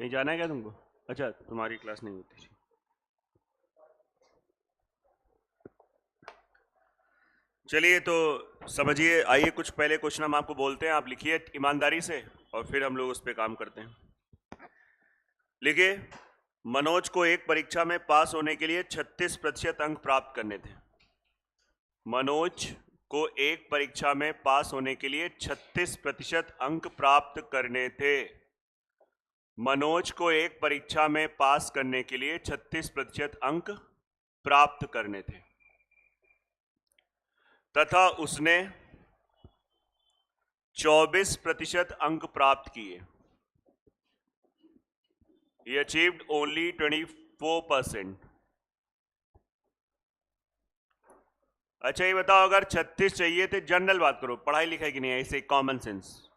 कहीं जाना है क्या तुमको? अच्छा, तुम्हारी क्लास नहीं होती। चलिए तो समझिए, आइए कुछ पहले क्वेश्चन हम आपको बोलते हैं, आप लिखिए ईमानदारी से और फिर हम लोग उस पर काम करते हैं। लिखिए, मनोज को एक परीक्षा में पास होने के लिए 36% अंक प्राप्त करने थे। मनोज को एक परीक्षा में पास होने के लिए 36% अंक प्राप्त करने थे। मनोज को एक परीक्षा में पास करने के लिए 36% अंक प्राप्त करने थे तथा उसने 24% अंक प्राप्त किए। He achieved only 24%. अच्छा ये बताओ, अगर 36 चाहिए थे, जनरल बात करो, पढ़ाई लिखाई की नहीं है, इसे कॉमन सेंस।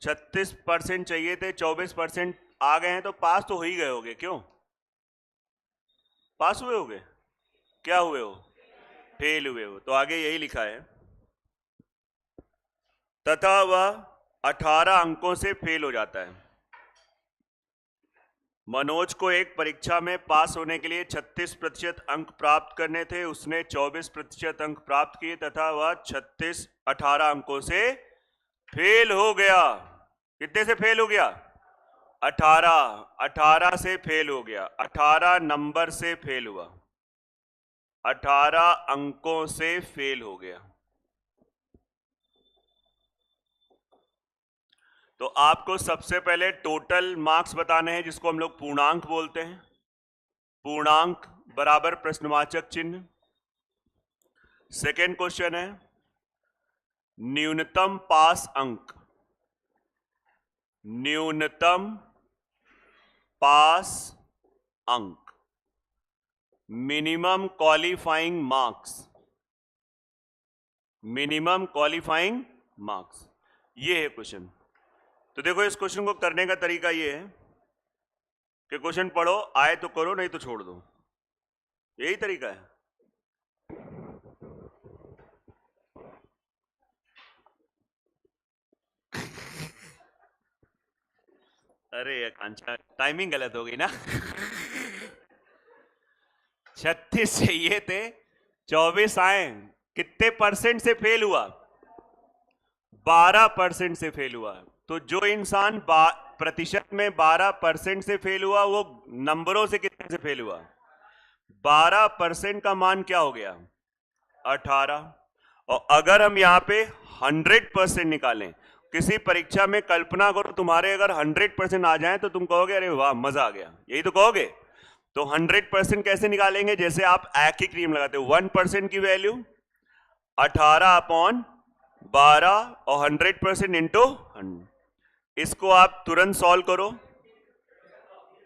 36% चाहिए थे, 24% आ गए हैं, तो पास तो हो ही गए होगे। क्यों पास हुए होगे? क्या हुए हो? फेल हुए हो। तो आगे यही लिखा है, तथा वह 18 अंकों से फेल हो जाता है। मनोज को एक परीक्षा में पास होने के लिए 36% अंक प्राप्त करने थे, उसने 24% अंक प्राप्त किए तथा वह 18 अंकों से फेल हो गया। कितने से फेल हो गया? 18 से फेल हो गया, 18 नंबर से फेल हुआ, 18 अंकों से फेल हो गया। तो आपको सबसे पहले टोटल मार्क्स बताने हैं, जिसको हम लोग पूर्णांक बोलते हैं। पूर्णांक बराबर प्रश्नवाचक चिन्ह। सेकेंड क्वेश्चन है न्यूनतम पास अंक। न्यूनतम पास अंक, minimum qualifying marks. Minimum qualifying marks, ये है क्वेश्चन। तो देखो, इस क्वेश्चन को करने का तरीका ये है कि क्वेश्चन पढ़ो, आए तो करो, नहीं तो छोड़ दो। यही तरीका है। अरे आकांक्षा, टाइमिंग गलत हो गई ना। 36 चाहिए थे, 24 आए। कितने परसेंट से फेल हुआ? 12% से फेल हुआ। तो जो इंसान प्रतिशत में 12% से फेल हुआ, वो नंबरों से कितने से फेल हुआ? 12% का मान क्या हो गया? 18। और अगर हम यहां पे 100% निकालें, किसी परीक्षा में कल्पना करो तुम्हारे अगर 100% आ जाए, तो तुम कहोगे अरे वाह मजा आ गया, यही तो कहोगे। तो 100% कैसे निकालेंगे? जैसे आप एक ही क्रीम लगाते हो, 1% की वैल्यू 18/12 और 100% इंटू 100। इसको आप तुरंत सॉल्व करो,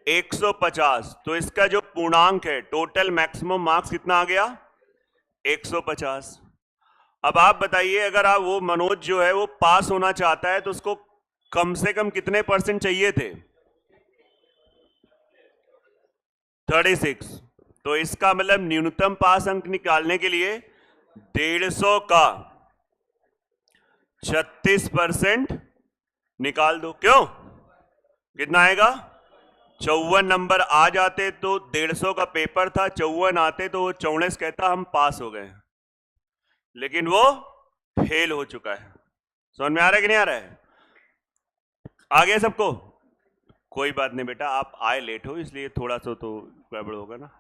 150। तो इसका जो पूर्णांक है, टोटल मैक्सिमम मार्क्स कितना आ गया? 150। अब आप बताइए, अगर आप वो मनोज जो है वो पास होना चाहता है, तो उसको कम से कम कितने परसेंट चाहिए थे? 36। तो इसका मतलब न्यूनतम पास अंक निकालने के लिए 150 का 36% निकाल दो। क्यों? कितना आएगा? 54 नंबर आ जाते तो 150 का पेपर था, 54 आते तो वो 44 कहता हम पास हो गए, लेकिन वो फेल हो चुका है। समझ में आ रहा है कि नहीं आ रहा है? आ गया सबको? कोई बात नहीं बेटा, आप आए लेट हो, इसलिए थोड़ा सा तो गड़बड़ होगा ना,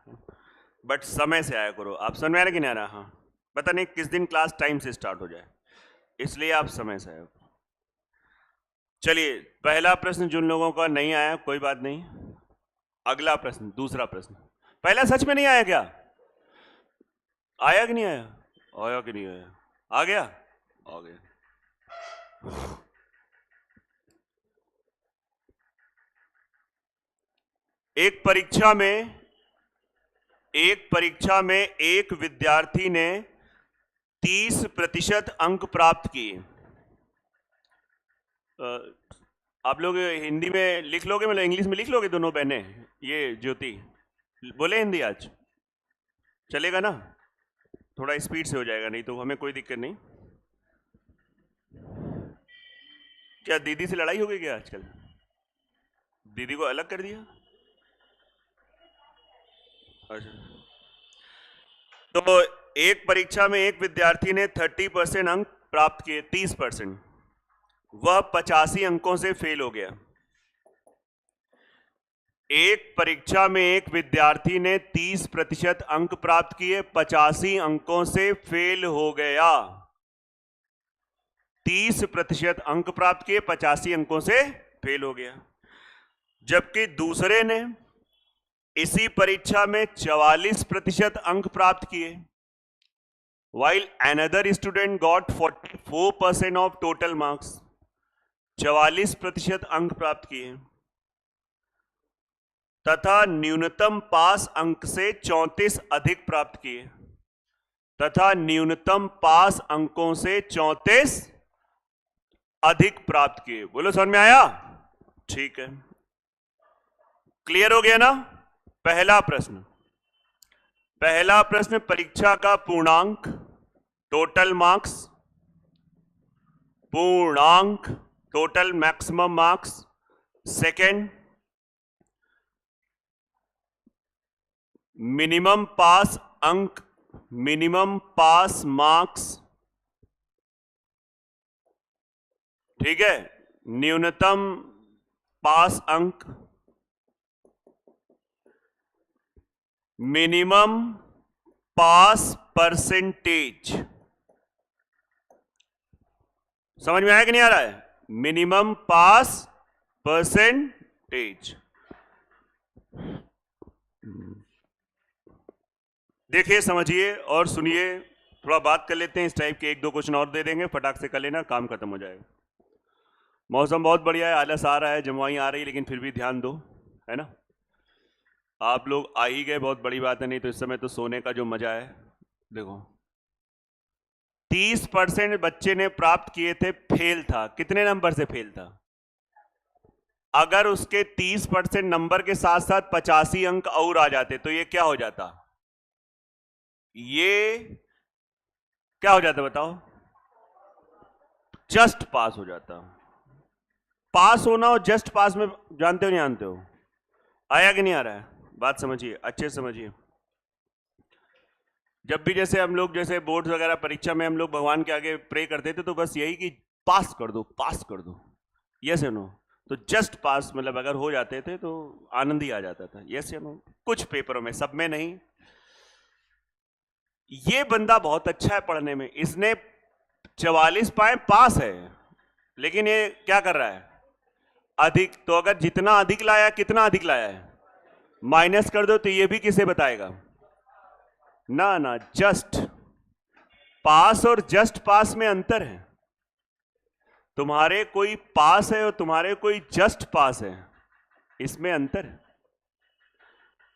बट समय से आया करो। आप समझ में आ रहा है कि नहीं आ रहा? हाँ, पता नहीं किस दिन क्लास टाइम से स्टार्ट हो जाए, इसलिए आप समय से आए। चलिए, पहला प्रश्न जिन लोगों का नहीं आया कोई बात नहीं, अगला प्रश्न, दूसरा प्रश्न। पहला सच में नहीं आया क्या? आया कि नहीं आया? आया कि नहीं आया? आ गया? आ गया। एक परीक्षा में एक विद्यार्थी ने 30% अंक प्राप्त किए। आप लोग हिंदी में लिख लोगे, मतलब इंग्लिश में लिख लोगे दोनों बहनें? ये ज्योति बोले हिंदी आज चलेगा ना? थोड़ा स्पीड से हो जाएगा, नहीं तो हमें कोई दिक्कत नहीं। क्या दीदी से लड़ाई हो गई क्या आजकल? दीदी को अलग कर दिया? अच्छा, तो एक परीक्षा में एक विद्यार्थी ने 30% अंक प्राप्त किए, 30%, वह 85 अंकों से फेल हो गया। एक परीक्षा में एक विद्यार्थी ने 30% अंक प्राप्त किए, 85 अंकों से फेल हो गया। 30% अंक प्राप्त किए, 85 अंकों से फेल हो गया। जबकि दूसरे ने इसी परीक्षा में 44% अंक प्राप्त किए, while another student got 44% of total marks, 44% अंक प्राप्त किए तथा न्यूनतम पास अंक से 34 अधिक प्राप्त किए, तथा न्यूनतम पास अंकों से 34 अधिक प्राप्त किए। बोलो, समझ में आया? ठीक है, क्लियर हो गया ना? पहला प्रश्न परीक्षा का पूर्णांक, टोटल मार्क्स, पूर्णांक, total maximum marks. Second, minimum pass अंक, मिनिमम पास मार्क्स, ठीक है, न्यूनतम पास अंक, मिनिमम पास परसेंटेज। समझ में आया कि नहीं आ रहा है? मिनिमम पास परसेंटेज। देखिए, समझिए और सुनिए, थोड़ा बात कर लेते हैं। इस टाइप के 1-2 क्वेश्चन और दे देंगे, फटाक से कर लेना, काम खत्म हो जाएगा। मौसम बहुत बढ़िया है, आलस आ रहा है, जमुआई आ रही है, लेकिन फिर भी ध्यान दो, है ना? आप लोग आ ही गए, बहुत बड़ी बात है, नहीं तो इस समय तो सोने का जो मजा है। देखो, 30% बच्चे ने प्राप्त किए थे, फेल था। कितने नंबर से फेल था? अगर उसके 30% नंबर के साथ साथ 85 अंक और आ जाते तो ये क्या हो जाता? ये क्या हो जाता बताओ? जस्ट पास हो जाता। पास होना और जस्ट पास में जानते हो नहीं जानते हो? आया कि नहीं आ रहा है? बात समझिए, अच्छे से समझिए। जब भी जैसे हम लोग जैसे बोर्ड वगैरह परीक्षा में हम लोग भगवान के आगे प्रे करते थे तो बस यही कि पास कर दो, पास कर दो, यस या नो। तो जस्ट पास मतलब अगर हो जाते थे तो आनंद ही आ जाता था, यस या नो। कुछ पेपरों में, सब में नहीं। ये बंदा बहुत अच्छा है पढ़ने में, इसने 44 पाए, पास है, लेकिन ये क्या कर रहा है? अधिक। तो अगर जितना अधिक लाया, कितना अधिक लाया है, माइनस कर दो तो ये भी किसे बताएगा? ना ना, जस्ट पास और जस्ट पास में अंतर है। तुम्हारे कोई पास है और तुम्हारे कोई जस्ट पास है, इसमें अंतर है।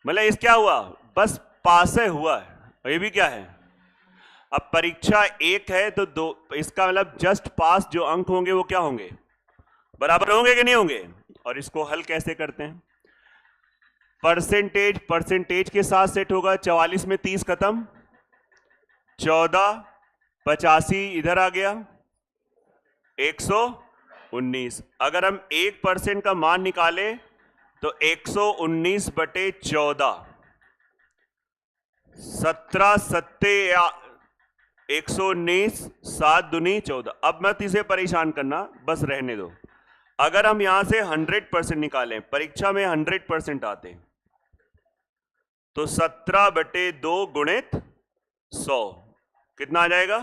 मतलब इस क्या हुआ? बस पास है हुआ है, और ये भी क्या है? अब परीक्षा 1 है तो 2, इसका मतलब जस्ट पास जो अंक होंगे वो क्या होंगे? बराबर होंगे कि नहीं होंगे? और इसको हल कैसे करते हैं? परसेंटेज, परसेंटेज के साथ सेट होगा। 44 में 30 खत्म, 14, 85 इधर आ गया, 119। अगर हम 1% का मान निकाले तो 119 बटे 14, 17 सत्ते 119, 7 दूनी 14। अब मत इसे परेशान करना, बस रहने दो। अगर हम यहां से 100% निकालें, परीक्षा में 100% आते तो 17 बटे 2 गुणित 100 कितना आ जाएगा?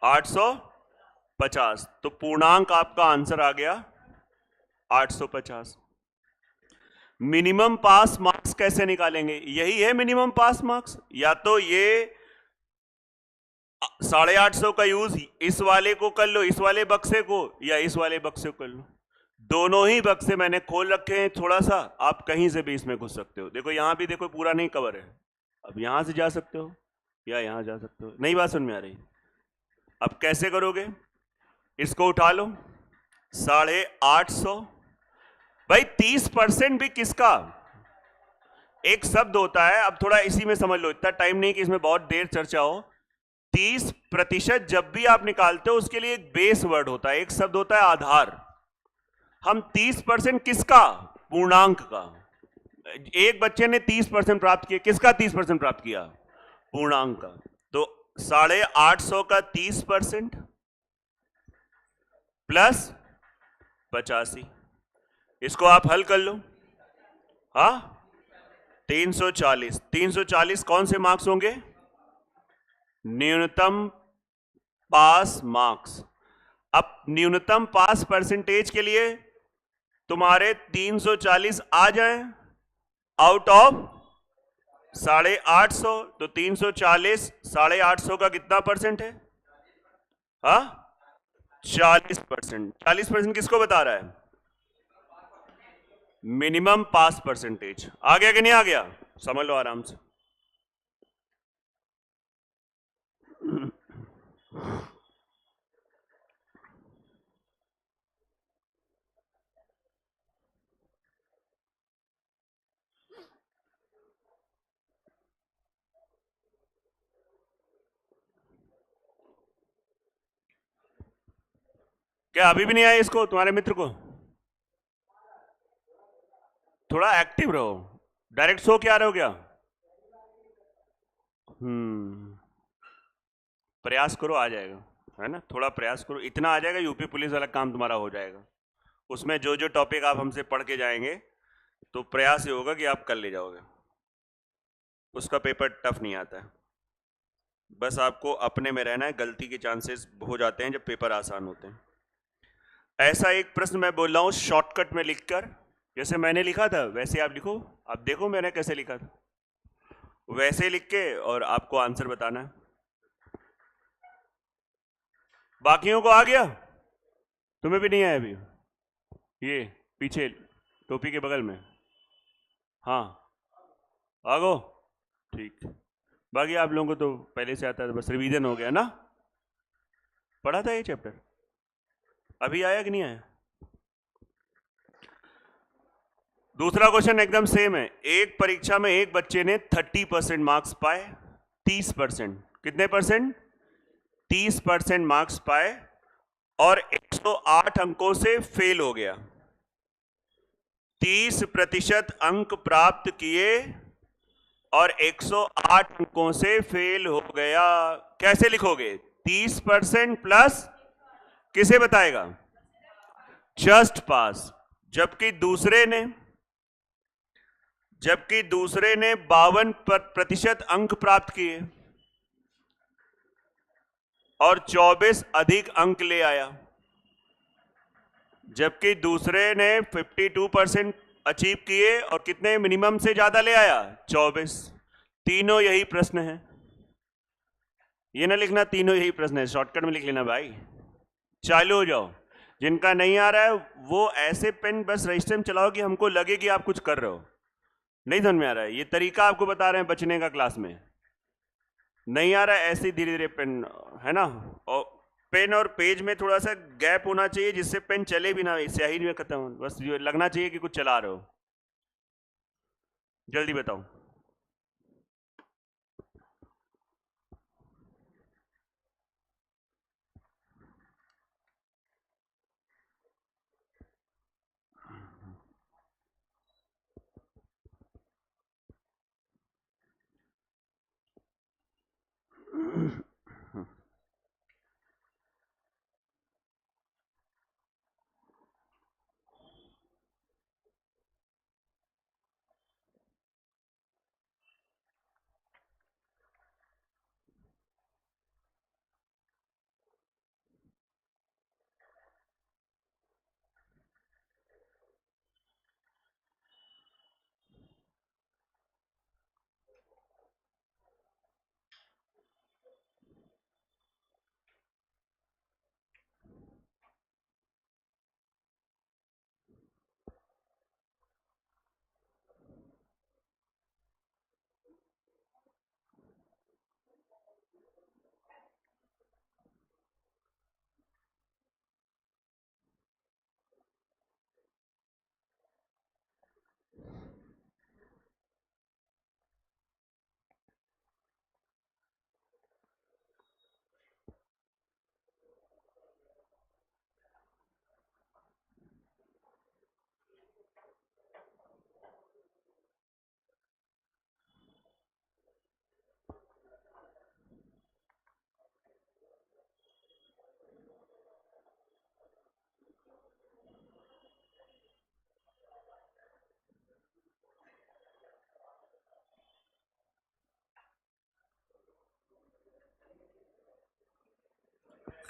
850। तो पूर्णांक आपका आंसर आ गया 850। मिनिमम पास मार्क्स कैसे निकालेंगे? यही है मिनिमम पास मार्क्स। या तो ये 850 का यूज इस वाले को कर लो, इस वाले बक्से को, या इस वाले बक्से को कर लो। दोनों ही बक्से मैंने खोल रखे हैं थोड़ा सा, आप कहीं से भी इसमें घुस सकते हो। देखो यहां भी देखो, पूरा नहीं कवर है। अब यहां से जा सकते हो या यहां जा सकते हो। नई बात समझ में आ रही? अब कैसे करोगे? इसको उठा लो, 850। भाई 30% भी किसका? एक शब्द होता है, अब थोड़ा इसी में समझ लो, इतना टाइम नहीं कि इसमें बहुत देर चर्चा हो। 30% जब भी आप निकालते हो उसके लिए एक बेस वर्ड होता है, एक शब्द होता है आधार। हम 30% किसका? पूर्णांक का। एक बच्चे ने 30% प्राप्त किया, किसका 30% प्राप्त किया? पूर्णांक का। तो 850 का 30% प्लस 85, इसको आप हल कर लो। हा 340, 340 कौन से मार्क्स होंगे? न्यूनतम पास मार्क्स। अब न्यूनतम पास परसेंटेज के लिए तुम्हारे 340 आ जाए आउट ऑफ 850, तो 340 850 का कितना परसेंट है? हा 40%। 40% किसको बता रहा है? मिनिमम पास परसेंटेज। आ गया कि नहीं आ गया? समझ लो आराम से। क्या अभी भी नहीं आया इसको, तुम्हारे मित्र को? थोड़ा एक्टिव रहो। डायरेक्ट सो के आ रहे हो क्या? प्रयास करो, आ जाएगा, है ना? थोड़ा प्रयास करो, इतना आ जाएगा, यूपी पुलिस वाला काम तुम्हारा हो जाएगा। उसमें जो जो टॉपिक आप हमसे पढ़ के जाएंगे तो प्रयास ये होगा कि आप कर ले जाओगे। उसका पेपर टफ नहीं आता है, बस आपको अपने में रहना है। गलती के चांसेस हो जाते हैं जब पेपर आसान होते हैं। ऐसा एक प्रश्न मैं बोल रहा हूं शॉर्टकट में लिखकर, जैसे मैंने लिखा था वैसे आप लिखो। आप देखो मैंने कैसे लिखा था, वैसे लिख के और आपको आंसर बताना है। बाकियों को आ गया? तुम्हें भी नहीं आया अभी? ये पीछे टोपी के बगल में, हाँ आगो, ठीक। बाकी आप लोगों को तो पहले से आता था, बस रिवीजन हो गया ना। पढ़ा था ये चैप्टर, अभी आया कि नहीं आया? दूसरा क्वेश्चन एकदम सेम है। एक परीक्षा में एक बच्चे ने 30% मार्क्स पाए, 30%, कितने परसेंट? 30% मार्क्स पाए और 108 अंकों से फेल हो गया। 30% अंक प्राप्त किए और 108 अंकों से फेल हो गया। कैसे लिखोगे? 30% प्लस, किसे बताएगा? जस्ट पास। जबकि दूसरे ने 52% अंक प्राप्त किए और 24 अधिक अंक ले आया। जबकि दूसरे ने 52% अचीव किए और कितने मिनिमम से ज्यादा ले आया? 24। तीनों यही प्रश्न है, ये ना लिखना तीनों यही प्रश्न है, शॉर्टकट में लिख लेना भाई। चालू हो जाओ। जिनका नहीं आ रहा है वो ऐसे पेन बस रजिस्टर में चलाओ कि हमको लगे कि आप कुछ कर रहे हो। नहीं समझ में आ रहा है, ये तरीका आपको बता रहे हैं बचने का क्लास में। नहीं आ रहा है ऐसे धीरे धीरे पेन, है ना? और पेन और पेज में थोड़ा सा गैप होना चाहिए जिससे पेन चले भी ना, स्याही में खत्म हो, बस ये लगना चाहिए कि कुछ चला रहे हो। जल्दी बताओ।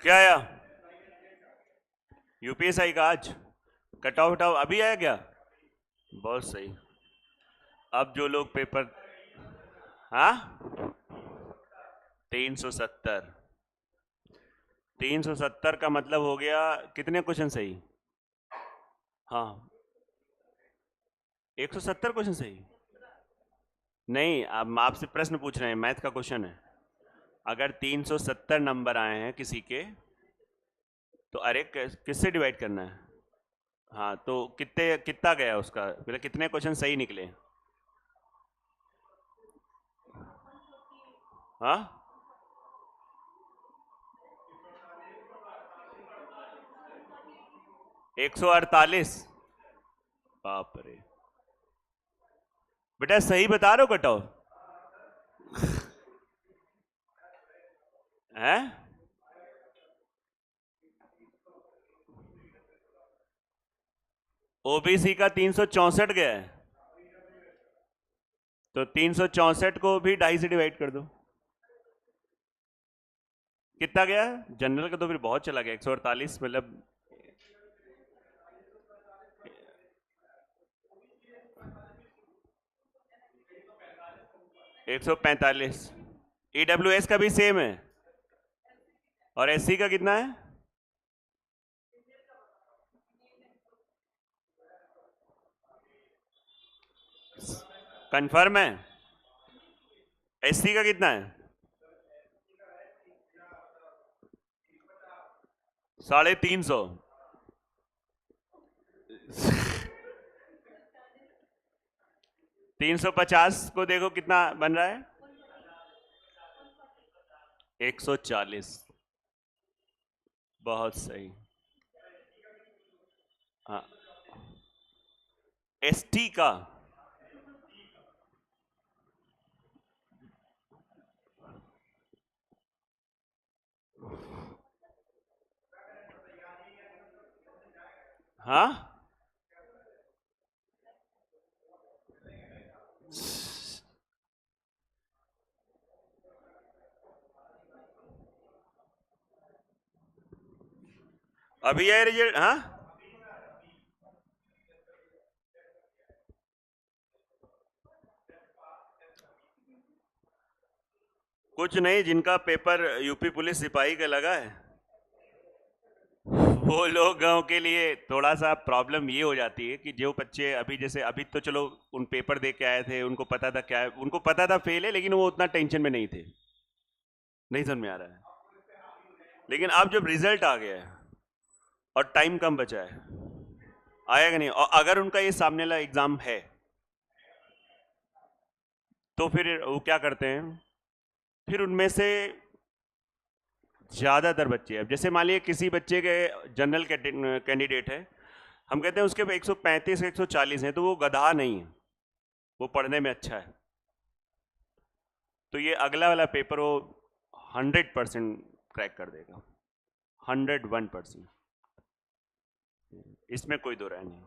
क्या आया? यूपीएसआई का आज कट ऑफ हटाओ अभी आया क्या? बहुत सही। अब जो लोग पेपर, हाँ 370, 370 का मतलब हो गया कितने क्वेश्चन सही? हाँ 170 क्वेश्चन सही नहीं। अब आपसे प्रश्न पूछ रहे हैं, मैथ का क्वेश्चन है। अगर 370 नंबर आए हैं किसी के, तो अरे किससे डिवाइड करना है? हाँ तो कितना गया उसका, मतलब कितने क्वेश्चन सही निकले? हाँ 148। बाप रे, बेटा सही बता रहे हो कट ऑफ है? ओबीसी का 364 गया है, तो 364 को भी 2.5 से डिवाइड कर दो। कितना गया? जनरल का तो फिर बहुत चला गया, 148 मतलब 145। ईडब्ल्यूएस का भी सेम है। और एससी का कितना है? कंफर्म है? एससी का कितना है? 350। 350 को देखो कितना बन रहा है? 140। बहुत सही। हाँ एसटी का हाँ अभी है रिजल्ट। हाँ कुछ नहीं, जिनका पेपर यूपी पुलिस सिपाही का लगा है वो लोगों के लिए थोड़ा सा प्रॉब्लम ये हो जाती है कि जो बच्चे अभी, जैसे अभी तो चलो उन पेपर दे के आए थे, उनको पता था क्या है, उनको पता था फेल है, लेकिन वो उतना टेंशन में नहीं थे। नहीं समझ में आ रहा है। लेकिन अब जब रिजल्ट आ गया है और टाइम कम बचा है, आएगा नहीं, और अगर उनका ये सामने वाला एग्जाम है तो फिर वो क्या करते हैं, फिर उनमें से ज्यादातर बच्चे, अब जैसे मान लीजिए किसी बच्चे के जनरल कैंडिडेट है, हम कहते हैं उसके 135 140 हैं, तो वो गधा नहीं है, वो पढ़ने में अच्छा है। तो ये अगला वाला पेपर वो 100% क्रैक कर देगा, 101%, इसमें कोई दो राय नहीं।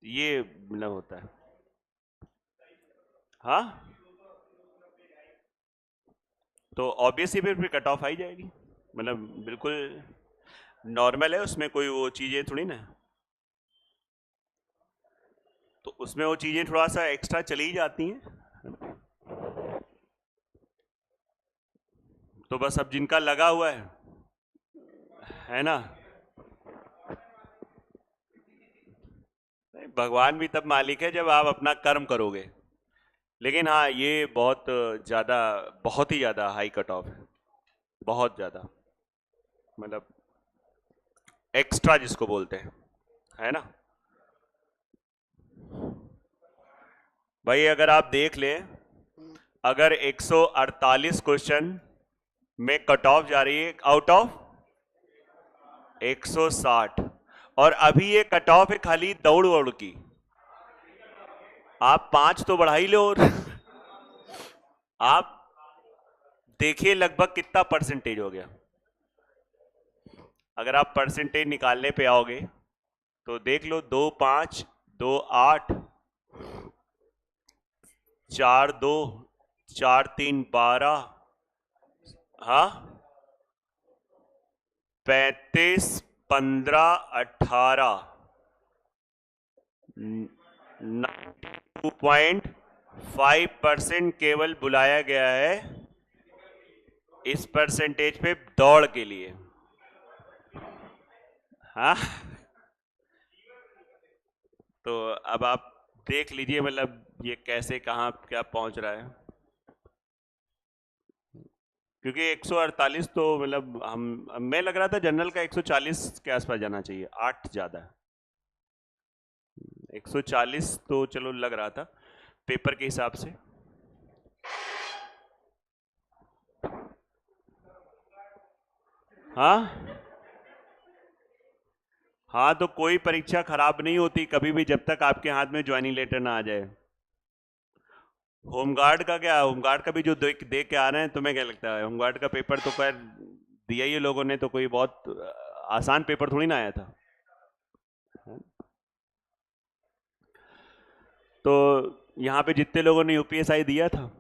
ये मतलब होता है। हाँ तो ऑब्वियसली फिर कट ऑफ आई जाएगी, मतलब बिल्कुल नॉर्मल है, उसमें कोई वो चीजें थोड़ी ना, तो उसमें वो चीजें थोड़ा सा एक्स्ट्रा चली जाती हैं। तो बस अब जिनका लगा हुआ है ना, भगवान भी तब मालिक है जब आप अपना कर्म करोगे। लेकिन हाँ ये बहुत ज़्यादा, बहुत ही ज़्यादा हाई कट ऑफ है, बहुत ज़्यादा, मतलब एक्स्ट्रा जिसको बोलते हैं, है ना भाई? अगर आप देख लें, अगर 148 क्वेश्चन में कट ऑफ जा रही है आउट ऑफ 160, और अभी ये कट ऑफ है खाली दौड़ वोड़ की, आप 5 तो बढ़ा ही लो और आप देखिए लगभग कितना परसेंटेज हो गया। अगर आप परसेंटेज निकालने पे आओगे तो देख लो, 2 5 2 8 4 2 4 3 12, हाँ 35, 15, 18 2.5% केवल बुलाया गया है इस परसेंटेज पे दौड़ के लिए। हाँ, तो अब आप देख लीजिए मतलब ये कैसे कहाँ क्या पहुंच रहा है, क्योंकि 148 तो मतलब मैं लग रहा था जनरल का 140 के आसपास जाना चाहिए, 8 ज्यादा है। 140 तो चलो लग रहा था पेपर के हिसाब से। हाँ हाँ, तो कोई परीक्षा खराब नहीं होती कभी भी जब तक आपके हाथ में ज्वाइनिंग लेटर ना आ जाए। होमगार्ड का क्या, होमगार्ड का भी जो दे के आ रहे हैं, तुम्हें क्या लगता है होमगार्ड का पेपर तो खैर दिया ही लोगों ने, तो कोई बहुत आसान पेपर थोड़ी ना आया था। तो यहाँ पे जितने लोगों ने यूपीएसआई दिया था,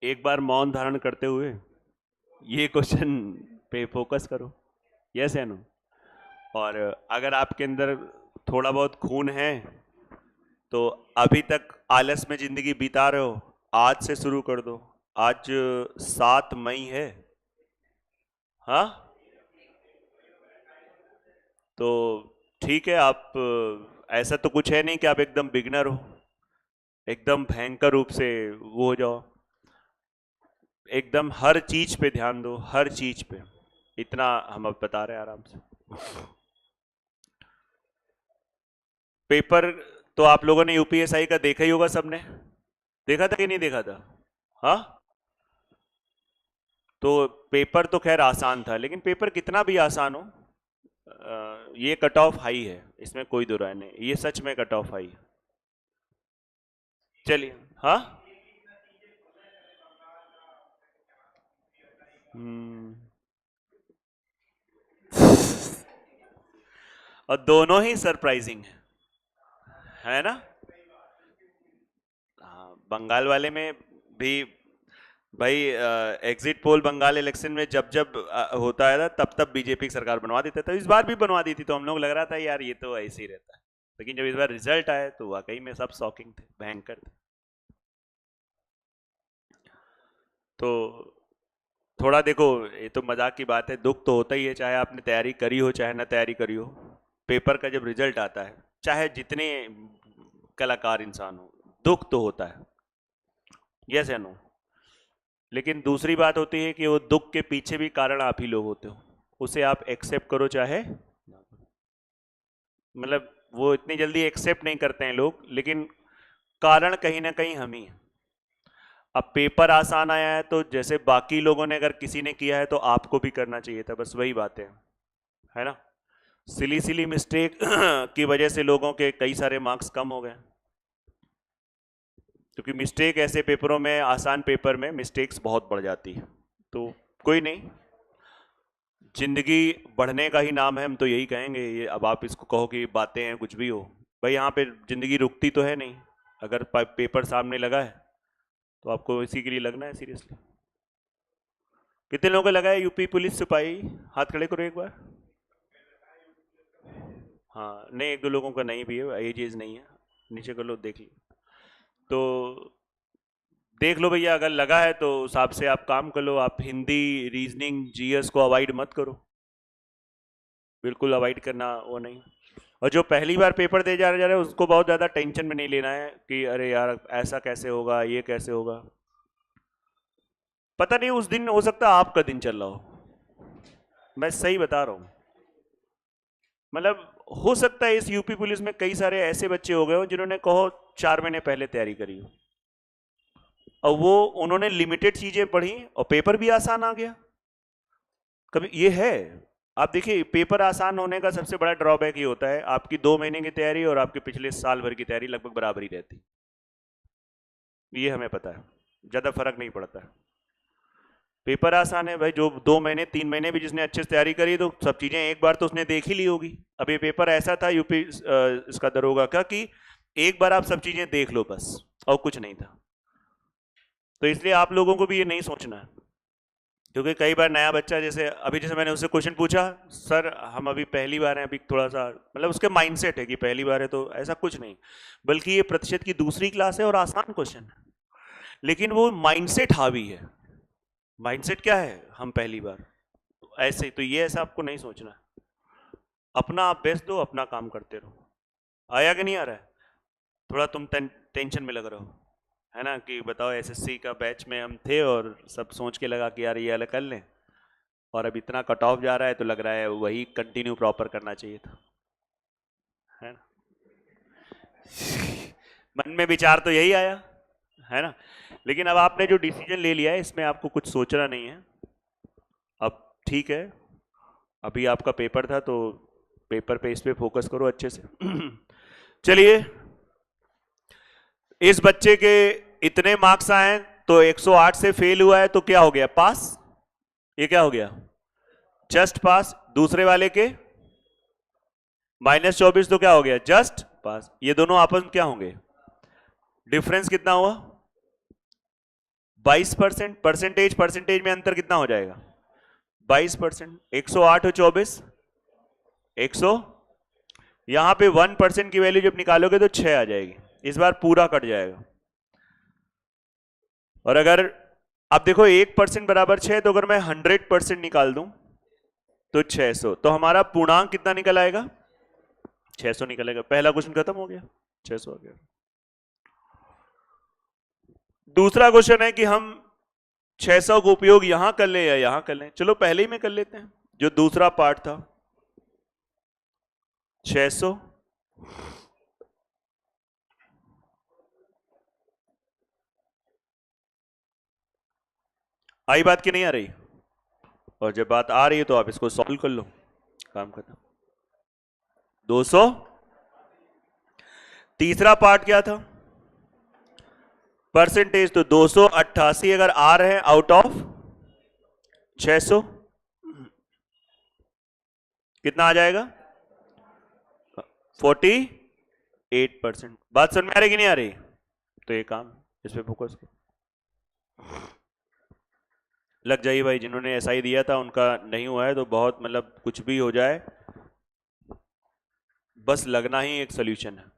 एक बार मौन धारण करते हुए ये क्वेश्चन पे फोकस करो, यस है नो। और अगर आपके अंदर थोड़ा बहुत खून है तो अभी तक आलस में जिंदगी बिता रहे हो, आज से शुरू कर दो। आज 7 मई है। हाँ, तो ठीक है, आप ऐसा तो कुछ है नहीं कि आप एकदम बिगनर हो, एकदम भयंकर रूप से वो हो जाओ। एकदम हर चीज पे ध्यान दो, हर चीज पे। इतना हम अब बता रहे हैं आराम से। पेपर तो आप लोगों ने यूपीएसआई का देखा ही होगा, सबने देखा था कि नहीं देखा था? हाँ, तो पेपर तो खैर आसान था, लेकिन पेपर कितना भी आसान हो, ये कट ऑफ हाई है, इसमें कोई दो राय नहीं, ये सच में कट ऑफ हाई है। चलिए, हाँ, हम्म, और दोनों ही सरप्राइजिंग है ना? हाँ, बंगाल वाले में भी भाई, एग्जिट पोल बंगाल इलेक्शन में जब जब होता है ना, तब तब बीजेपी की सरकार बनवा देता था। इस बार भी बनवा दी थी, तो हम लोग लग रहा था यार ये तो ऐसे ही रहता है, लेकिन जब इस बार रिजल्ट आया तो वाकई में सब शॉकिंग थे, भयंकर थे। तो थोड़ा देखो, ये तो मजाक की बात है, दुख तो होता ही है, चाहे आपने तैयारी करी हो चाहे ना तैयारी करी हो। पेपर का जब रिजल्ट आता है, चाहे जितने कलाकार इंसान हो, दुख तो होता है, यस या नो। लेकिन दूसरी बात होती है कि वो दुख के पीछे भी कारण आप ही लोग होते हो, उसे आप एक्सेप्ट करो चाहे ना करो। मतलब वो इतनी जल्दी एक्सेप्ट नहीं करते हैं लोग, लेकिन कारण कहीं ना कहीं हम ही हैं। अब पेपर आसान आया है तो जैसे बाकी लोगों ने अगर किसी ने किया है तो आपको भी करना चाहिए था, बस वही बात है ना? सिली सिली मिस्टेक की वजह से लोगों के कई सारे मार्क्स कम हो गए, क्योंकि मिस्टेक ऐसे पेपरों में, आसान पेपर में मिस्टेक्स बहुत बढ़ जाती है। तो कोई नहीं, जिंदगी बढ़ने का ही नाम है, हम तो यही कहेंगे। ये अब आप इसको कहो कि बातें हैं कुछ भी हो, भाई यहाँ पे जिंदगी रुकती तो है नहीं। अगर पेपर सामने लगा है तो आपको इसी के लिए लगना है सीरियसली। कितने लोगों को लगा है यूपी पुलिस सिपाही? हाथ खड़े करो एक बार। हाँ, नहीं, एक दो लोगों का नहीं भी है, एज एज नहीं है, नीचे कर लो, देख लो। तो देख लो भैया, अगर लगा है तो उस हिसाब से आप काम कर लो। आप हिंदी, रीजनिंग, जीएस को अवॉइड मत करो, बिल्कुल अवॉइड करना वो नहीं। और जो पहली बार पेपर दे जा रहे हैं उसको बहुत ज़्यादा टेंशन में नहीं लेना है कि अरे यार ऐसा कैसे होगा, ये कैसे होगा। पता नहीं उस दिन हो सकता है आपका दिन चल रहा हो, मैं सही बता रहा हूँ। मतलब हो सकता है इस यूपी पुलिस में कई सारे ऐसे बच्चे हो गए हो जिन्होंने कहो 4 महीने पहले तैयारी करी हो, और वो उन्होंने लिमिटेड चीजें पढ़ी और पेपर भी आसान आ गया। कभी ये है, आप देखिए, पेपर आसान होने का सबसे बड़ा ड्रॉबैक ये होता है, आपकी 2 महीने की तैयारी और आपके पिछले साल भर की तैयारी लगभग बराबर ही रहती, ये हमें पता है, ज्यादा फर्क नहीं पड़ता है। पेपर आसान है भाई, जो 2 महीने 3 महीने भी जिसने अच्छे से तैयारी करी तो सब चीजें एक बार तो उसने देख ही ली होगी। अब ये पेपर ऐसा था यूपी इसका दरोगा का कि एक बार आप सब चीजें देख लो बस, और कुछ नहीं था। तो इसलिए आप लोगों को भी ये नहीं सोचना है क्योंकि कई बार नया बच्चा, जैसे अभी जैसे मैंने उससे क्वेश्चन पूछा, सर हम अभी पहली बार हैं, अभी थोड़ा सा मतलब उसके माइंडसेट है कि पहली बार है, तो ऐसा कुछ नहीं, बल्कि ये प्रतिशत की दूसरी क्लास है और आसान क्वेश्चन है, लेकिन वो माइंडसेट हावी है। माइंडसेट क्या है, हम पहली बार, तो ऐसे तो ये ऐसा आपको नहीं सोचना, अपना आप बेस्ट दो, अपना काम करते रहो। आया कि नहीं आ रहा है? थोड़ा तुम टेंशन में लग रहे हो, है ना, कि बताओ एसएससी का बैच में हम थे और सब सोच के लगा कि यार ये अलग कर लें, और अब इतना कट ऑफ जा रहा है तो लग रहा है वही कंटिन्यू प्रॉपर करना चाहिए था, है ना। मन में विचार तो यही आया, है ना। लेकिन अब आपने जो डिसीजन ले लिया है इसमें आपको कुछ सोचना नहीं है। अब ठीक है, अभी आपका पेपर था तो पेपर पे इस पे फोकस करो अच्छे से। चलिए, इस बच्चे के इतने मार्क्स आए तो 108 से फेल हुआ है तो क्या हो गया, पास। ये क्या हो गया, जस्ट पास। दूसरे वाले के -24 तो क्या हो गया, जस्ट पास। ये दोनों आपस में क्या होंगे, डिफरेंस कितना हुआ, 22%। परसेंटेज में अंतर कितना हो जाएगा, 22%। 108 और 24 100, यहां पे 1% की वैल्यू जब निकालोगे तो 6 आ जाएगी, इस बार पूरा कट जाएगा। और अगर अब देखो 1% बराबर 6, तो अगर मैं 100% निकाल दूं तो 600, तो हमारा पूर्णांक कितना निकल आएगा, 600 निकलेगा। पहला क्वेश्चन खत्म हो गया, 600 हो गया। दूसरा क्वेश्चन है कि हम 600 का उपयोग यहां कर ले या यहां कर लें। चलो पहले ही में कर लेते हैं, जो दूसरा पार्ट था 600 आई बात की नहीं आ रही, और जब बात आ रही है तो आप इसको सॉल्व कर लो, काम खत्म। 200। तीसरा पार्ट क्या था, परसेंटेज, तो 288 अगर आ रहे हैं आउट ऑफ 600, कितना आ जाएगा, 48%। बात समझ में आ रही कि नहीं आ रही, तो ये काम इस पे फोकस करो, लग जाइए भाई। जिन्होंने एसआई दिया था उनका नहीं हुआ है तो बहुत, मतलब कुछ भी हो जाए, बस लगना ही एक सोल्यूशन है।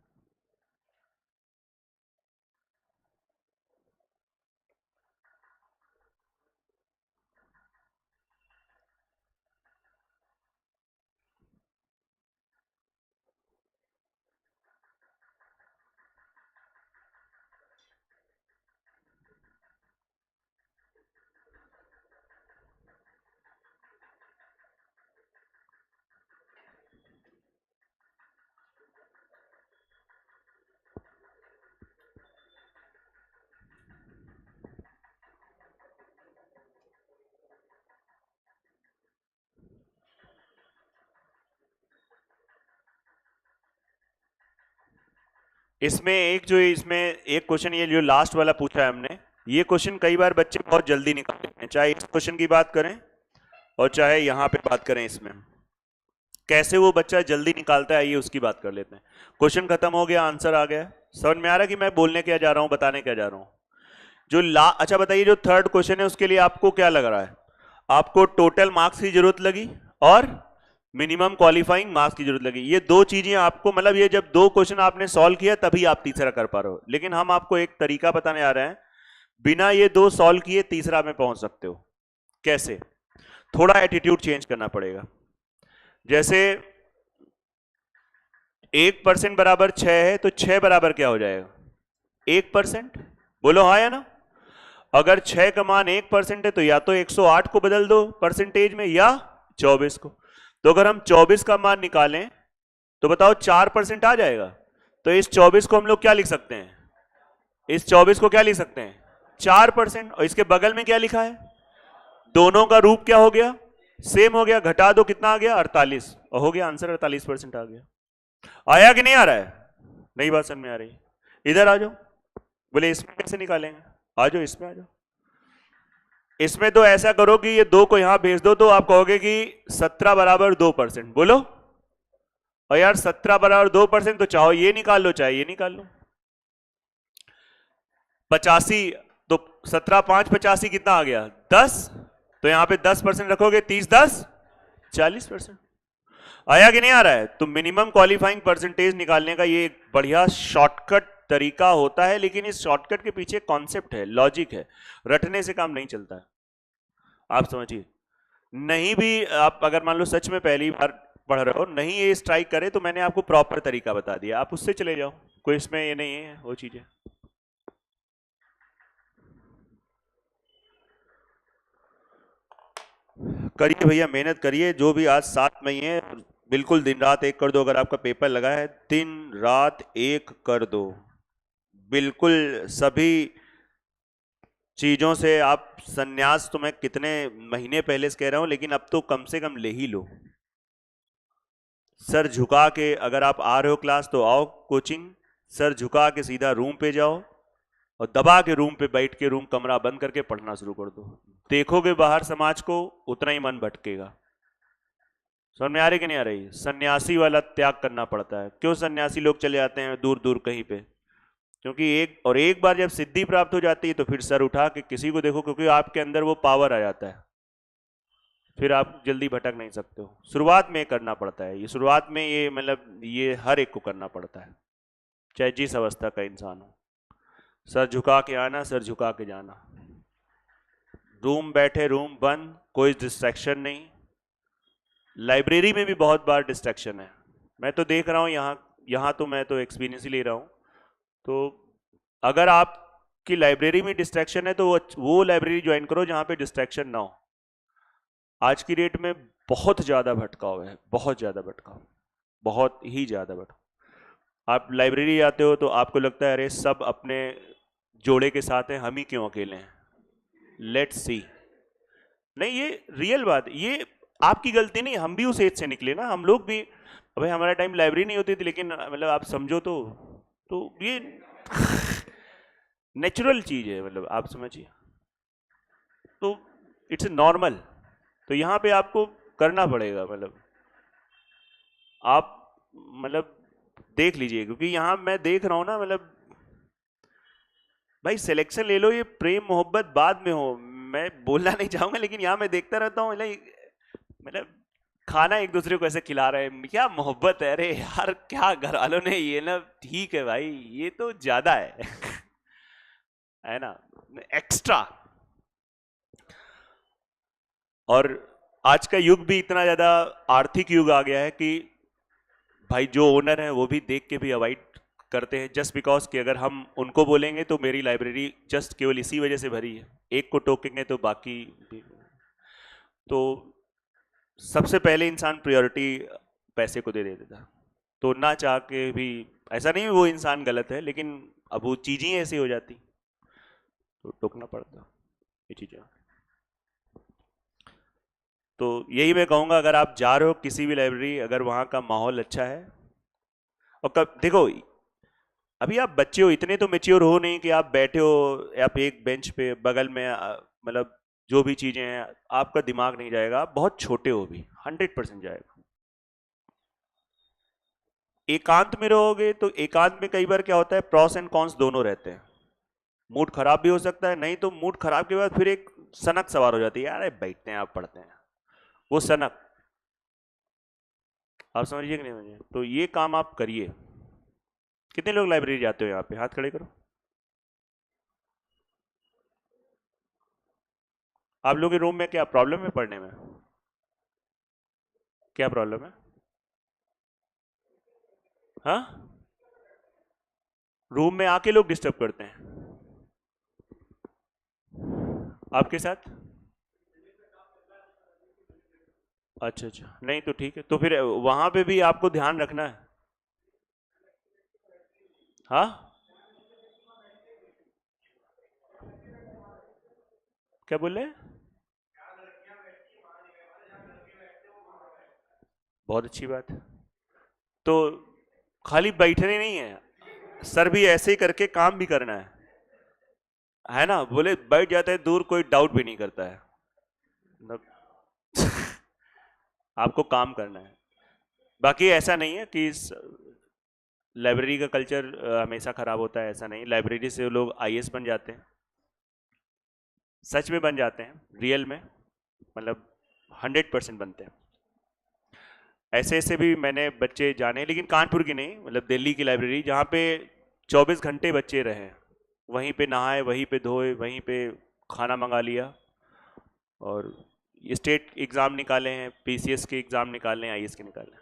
इसमें एक क्वेश्चन, ये जो लास्ट वाला पूछा है हमने, ये क्वेश्चन कई बार बच्चे बहुत जल्दी निकाल लेते हैं, चाहे इस क्वेश्चन की बात करें और चाहे यहां पे बात करें। इसमें कैसे वो बच्चा जल्दी निकालता है, ये उसकी बात कर लेते हैं। क्वेश्चन खत्म हो गया, आंसर आ गया, समझ में आ रहा है कि मैं बोलने क्या जा रहा हूं, बताने क्या जा रहा हूं। अच्छा बताइए, जो थर्ड क्वेश्चन है उसके लिए आपको क्या लग रहा है, आपको टोटल मार्क्स की जरूरत लगी और मिनिमम क्वालिफाइंग मार्क्स की जरूरत लगी। ये दो चीजें आपको, मतलब ये जब दो क्वेश्चन आपने सॉल्व किया तभी आप तीसरा कर पा रहे हो, लेकिन हम आपको एक तरीका बताने आ रहे हैं, बिना ये दो सॉल्व किए तीसरा में पहुंच सकते हो। कैसे, थोड़ा एटीट्यूड चेंज करना पड़ेगा। जैसे 1% बराबर 6 है तो 6 बराबर क्या हो जाएगा, 1%। बोलो हाँ या ना। अगर 6 का मान 1% है तो या तो 108 को बदल दो परसेंटेज में या 24 को। तो अगर हम 24 का मान निकालें तो बताओ 4% आ जाएगा। तो इस 24 को हम लोग क्या लिख सकते हैं, इस 24 को क्या लिख सकते हैं, 4%। और इसके बगल में क्या लिखा है, दोनों का रूप क्या हो गया, सेम हो गया, घटा दो कितना आ गया, 48, और हो गया आंसर, 48% आ गया। आया कि नहीं आ रहा है, नई बात समझ में आ रही, इधर आ जाओ। बोले इसमें कैसे निकालेंगे, आ जाओ इसमें आ जाओ। इसमें तो ऐसा करो कि ये 2 को यहां भेज दो, तो आप कहोगे कि 17 बराबर 2%। बोलो, और यार 17 बराबर 2%, तो चाहो ये निकाल लो चाहे ये निकाल लो। 85, तो 17 5 85 कितना आ गया, 10। तो यहां पे 10% रखोगे, 30 10 40%। आया कि नहीं आ रहा है? तो मिनिमम क्वालिफाइंग परसेंटेज निकालने का ये एक बढ़िया शॉर्टकट तरीका होता है, लेकिन इस शॉर्टकट के पीछे कॉन्सेप्ट है, लॉजिक है, रटने से काम नहीं चलता है। आप समझिए, नहीं भी आप अगर मान लो सच में पहली बार पढ़ रहे हो, नहीं ये स्ट्राइक करे तो मैंने आपको प्रॉपर तरीका बता दिया, आप उससे चले जाओ, कोई इसमें ये नहीं है वो चीजें। करिए भैया, मेहनत करिए, जो भी आज 7 मई है, बिल्कुल दिन रात एक कर दो। अगर आपका पेपर लगा है, दिन रात एक कर दो, बिल्कुल सभी चीजों से आप संन्यास, तो मैं कितने महीने पहले से कह रहा हूं, लेकिन अब तो कम से कम ले ही लो। सर झुका के अगर आप आ रहे हो क्लास तो आओ कोचिंग, सर झुका के सीधा रूम पे जाओ और दबा के रूम पे बैठ के रूम कमरा बंद करके पढ़ना शुरू कर दो। देखोगे बाहर समाज को, उतना ही मन भटकेगा। समझ में आ रही कि नहीं आ रही? सन्यासी वाला त्याग करना पड़ता है। क्यों सन्यासी लोग चले जाते हैं दूर दूर कहीं पे? क्योंकि एक बार जब सिद्धि प्राप्त हो जाती है तो फिर सर उठा के किसी को देखो, क्योंकि आपके अंदर वो पावर आ जाता है, फिर आप जल्दी भटक नहीं सकते हो। शुरुआत में करना पड़ता है ये, शुरुआत में ये मतलब ये हर एक को करना पड़ता है, चाहे जिस अवस्था का इंसान हो। सर झुका के आना, सर झुका के जाना, रूम बैठे, रूम बंद, कोई डिस्ट्रैक्शन नहीं। लाइब्रेरी में भी बहुत बार डिस्ट्रैक्शन है, मैं तो देख रहा हूँ यहाँ तो मैं तो एक्सपीरियंस ही ले रहा हूँ। तो अगर आपकी लाइब्रेरी में डिस्ट्रैक्शन है तो वो लाइब्रेरी ज्वाइन करो जहाँ पे डिस्ट्रैक्शन ना हो। आज की डेट में बहुत ज़्यादा भटकाव है, बहुत ज़्यादा भटकाव, बहुत ही ज़्यादा भटकाव। आप लाइब्रेरी आते हो तो आपको लगता है अरे सब अपने जोड़े के साथ हैं, हम ही क्यों अकेले हैं। लेट्स सी, नहीं ये रियल बात, ये आपकी गलती नहीं, हम भी उस एज से निकले ना, हम लोग भी, भाई हमारा टाइम लाइब्रेरी नहीं होती थी, लेकिन मतलब आप समझो तो ये नेचुरल चीज है, मतलब आप समझिए, तो इट्स नॉर्मल। तो यहाँ पे आपको करना पड़ेगा, मतलब आप मतलब देख लीजिए, क्योंकि यहाँ मैं देख रहा हूँ ना, मतलब भाई सिलेक्शन ले लो, ये प्रेम मोहब्बत बाद में हो, मैं बोलना नहीं चाहूंगा, लेकिन यहाँ मैं देखता रहता हूँ मतलब खाना एक दूसरे को ऐसे खिला रहे हैं, क्या मोहब्बत है। अरे यार क्या घर वालों ने ये ना, ठीक है भाई ये तो ज्यादा है है ना, एक्स्ट्रा। और आज का युग भी इतना ज्यादा आर्थिक युग आ गया है कि भाई जो ओनर है वो भी देख के भी अवॉइड करते हैं, जस्ट बिकॉज कि अगर हम उनको बोलेंगे तो मेरी लाइब्रेरी जस्ट केवल इसी वजह से भरी है, एक को टोकेंगे तो बाकी भी। तो सबसे पहले इंसान प्रायोरिटी पैसे को दे देता था, तो ना चाह के भी, ऐसा नहीं वो इंसान गलत है, लेकिन अब वो चीज़ें ऐसी हो जाती तो टोकना पड़ता ये चीज़ें। तो यही मैं कहूँगा, अगर आप जा रहे हो किसी भी लाइब्रेरी, अगर वहाँ का माहौल अच्छा है, और कब देखो अभी आप बच्चे हो, इतने तो मेच्योर हो नहीं कि आप बैठे हो आप एक बेंच पे बगल में, मतलब जो भी चीज़ें हैं आपका दिमाग नहीं जाएगा, आप बहुत छोटे हो भी, 100% जाएगा। एकांत में रहोगे तो एकांत में कई बार क्या होता है, प्रॉस एंड कॉन्स दोनों रहते हैं। मूड खराब भी हो सकता है, नहीं तो मूड खराब के बाद फिर एक सनक सवार हो जाती है, यार बैठते हैं आप पढ़ते हैं, वो सनक, आप समझिए कि नहीं समझिए? तो ये काम आप करिए। कितने लोग लाइब्रेरी जाते हो यहाँ पे, हाथ खड़े करो। आप लोग के रूम में क्या प्रॉब्लम है पढ़ने में, क्या प्रॉब्लम है? हाँ, रूम में आके लोग डिस्टर्ब करते हैं आपके साथ? अच्छा अच्छा, नहीं तो ठीक है, तो फिर वहां पे भी आपको ध्यान रखना है। हाँ, क्या बोल रहे हैं? बहुत अच्छी बात है। तो खाली बैठने नहीं है, सर भी ऐसे ही करके काम भी करना है ना? बोले बैठ जाते हैं दूर, कोई डाउट भी नहीं करता है, मतलब आपको काम करना है। बाकी ऐसा नहीं है कि लाइब्रेरी का कल्चर हमेशा खराब होता है, ऐसा नहीं, लाइब्रेरी से लोग आईएएस बन जाते हैं, सच में बन जाते हैं, रियल में। मतलब 100% बनते हैं। ऐसे ऐसे भी मैंने बच्चे जाने, लेकिन कानपुर की नहीं, मतलब दिल्ली की लाइब्रेरी जहाँ पे 24 घंटे बच्चे रहे, वहीं पे नहाए, वहीं पे धोए, वहीं पे खाना मंगा लिया, और स्टेट एग्ज़ाम निकाले हैं, पीसीएस के एग्ज़ाम निकाले हैं, आईएएस के निकाले हैं।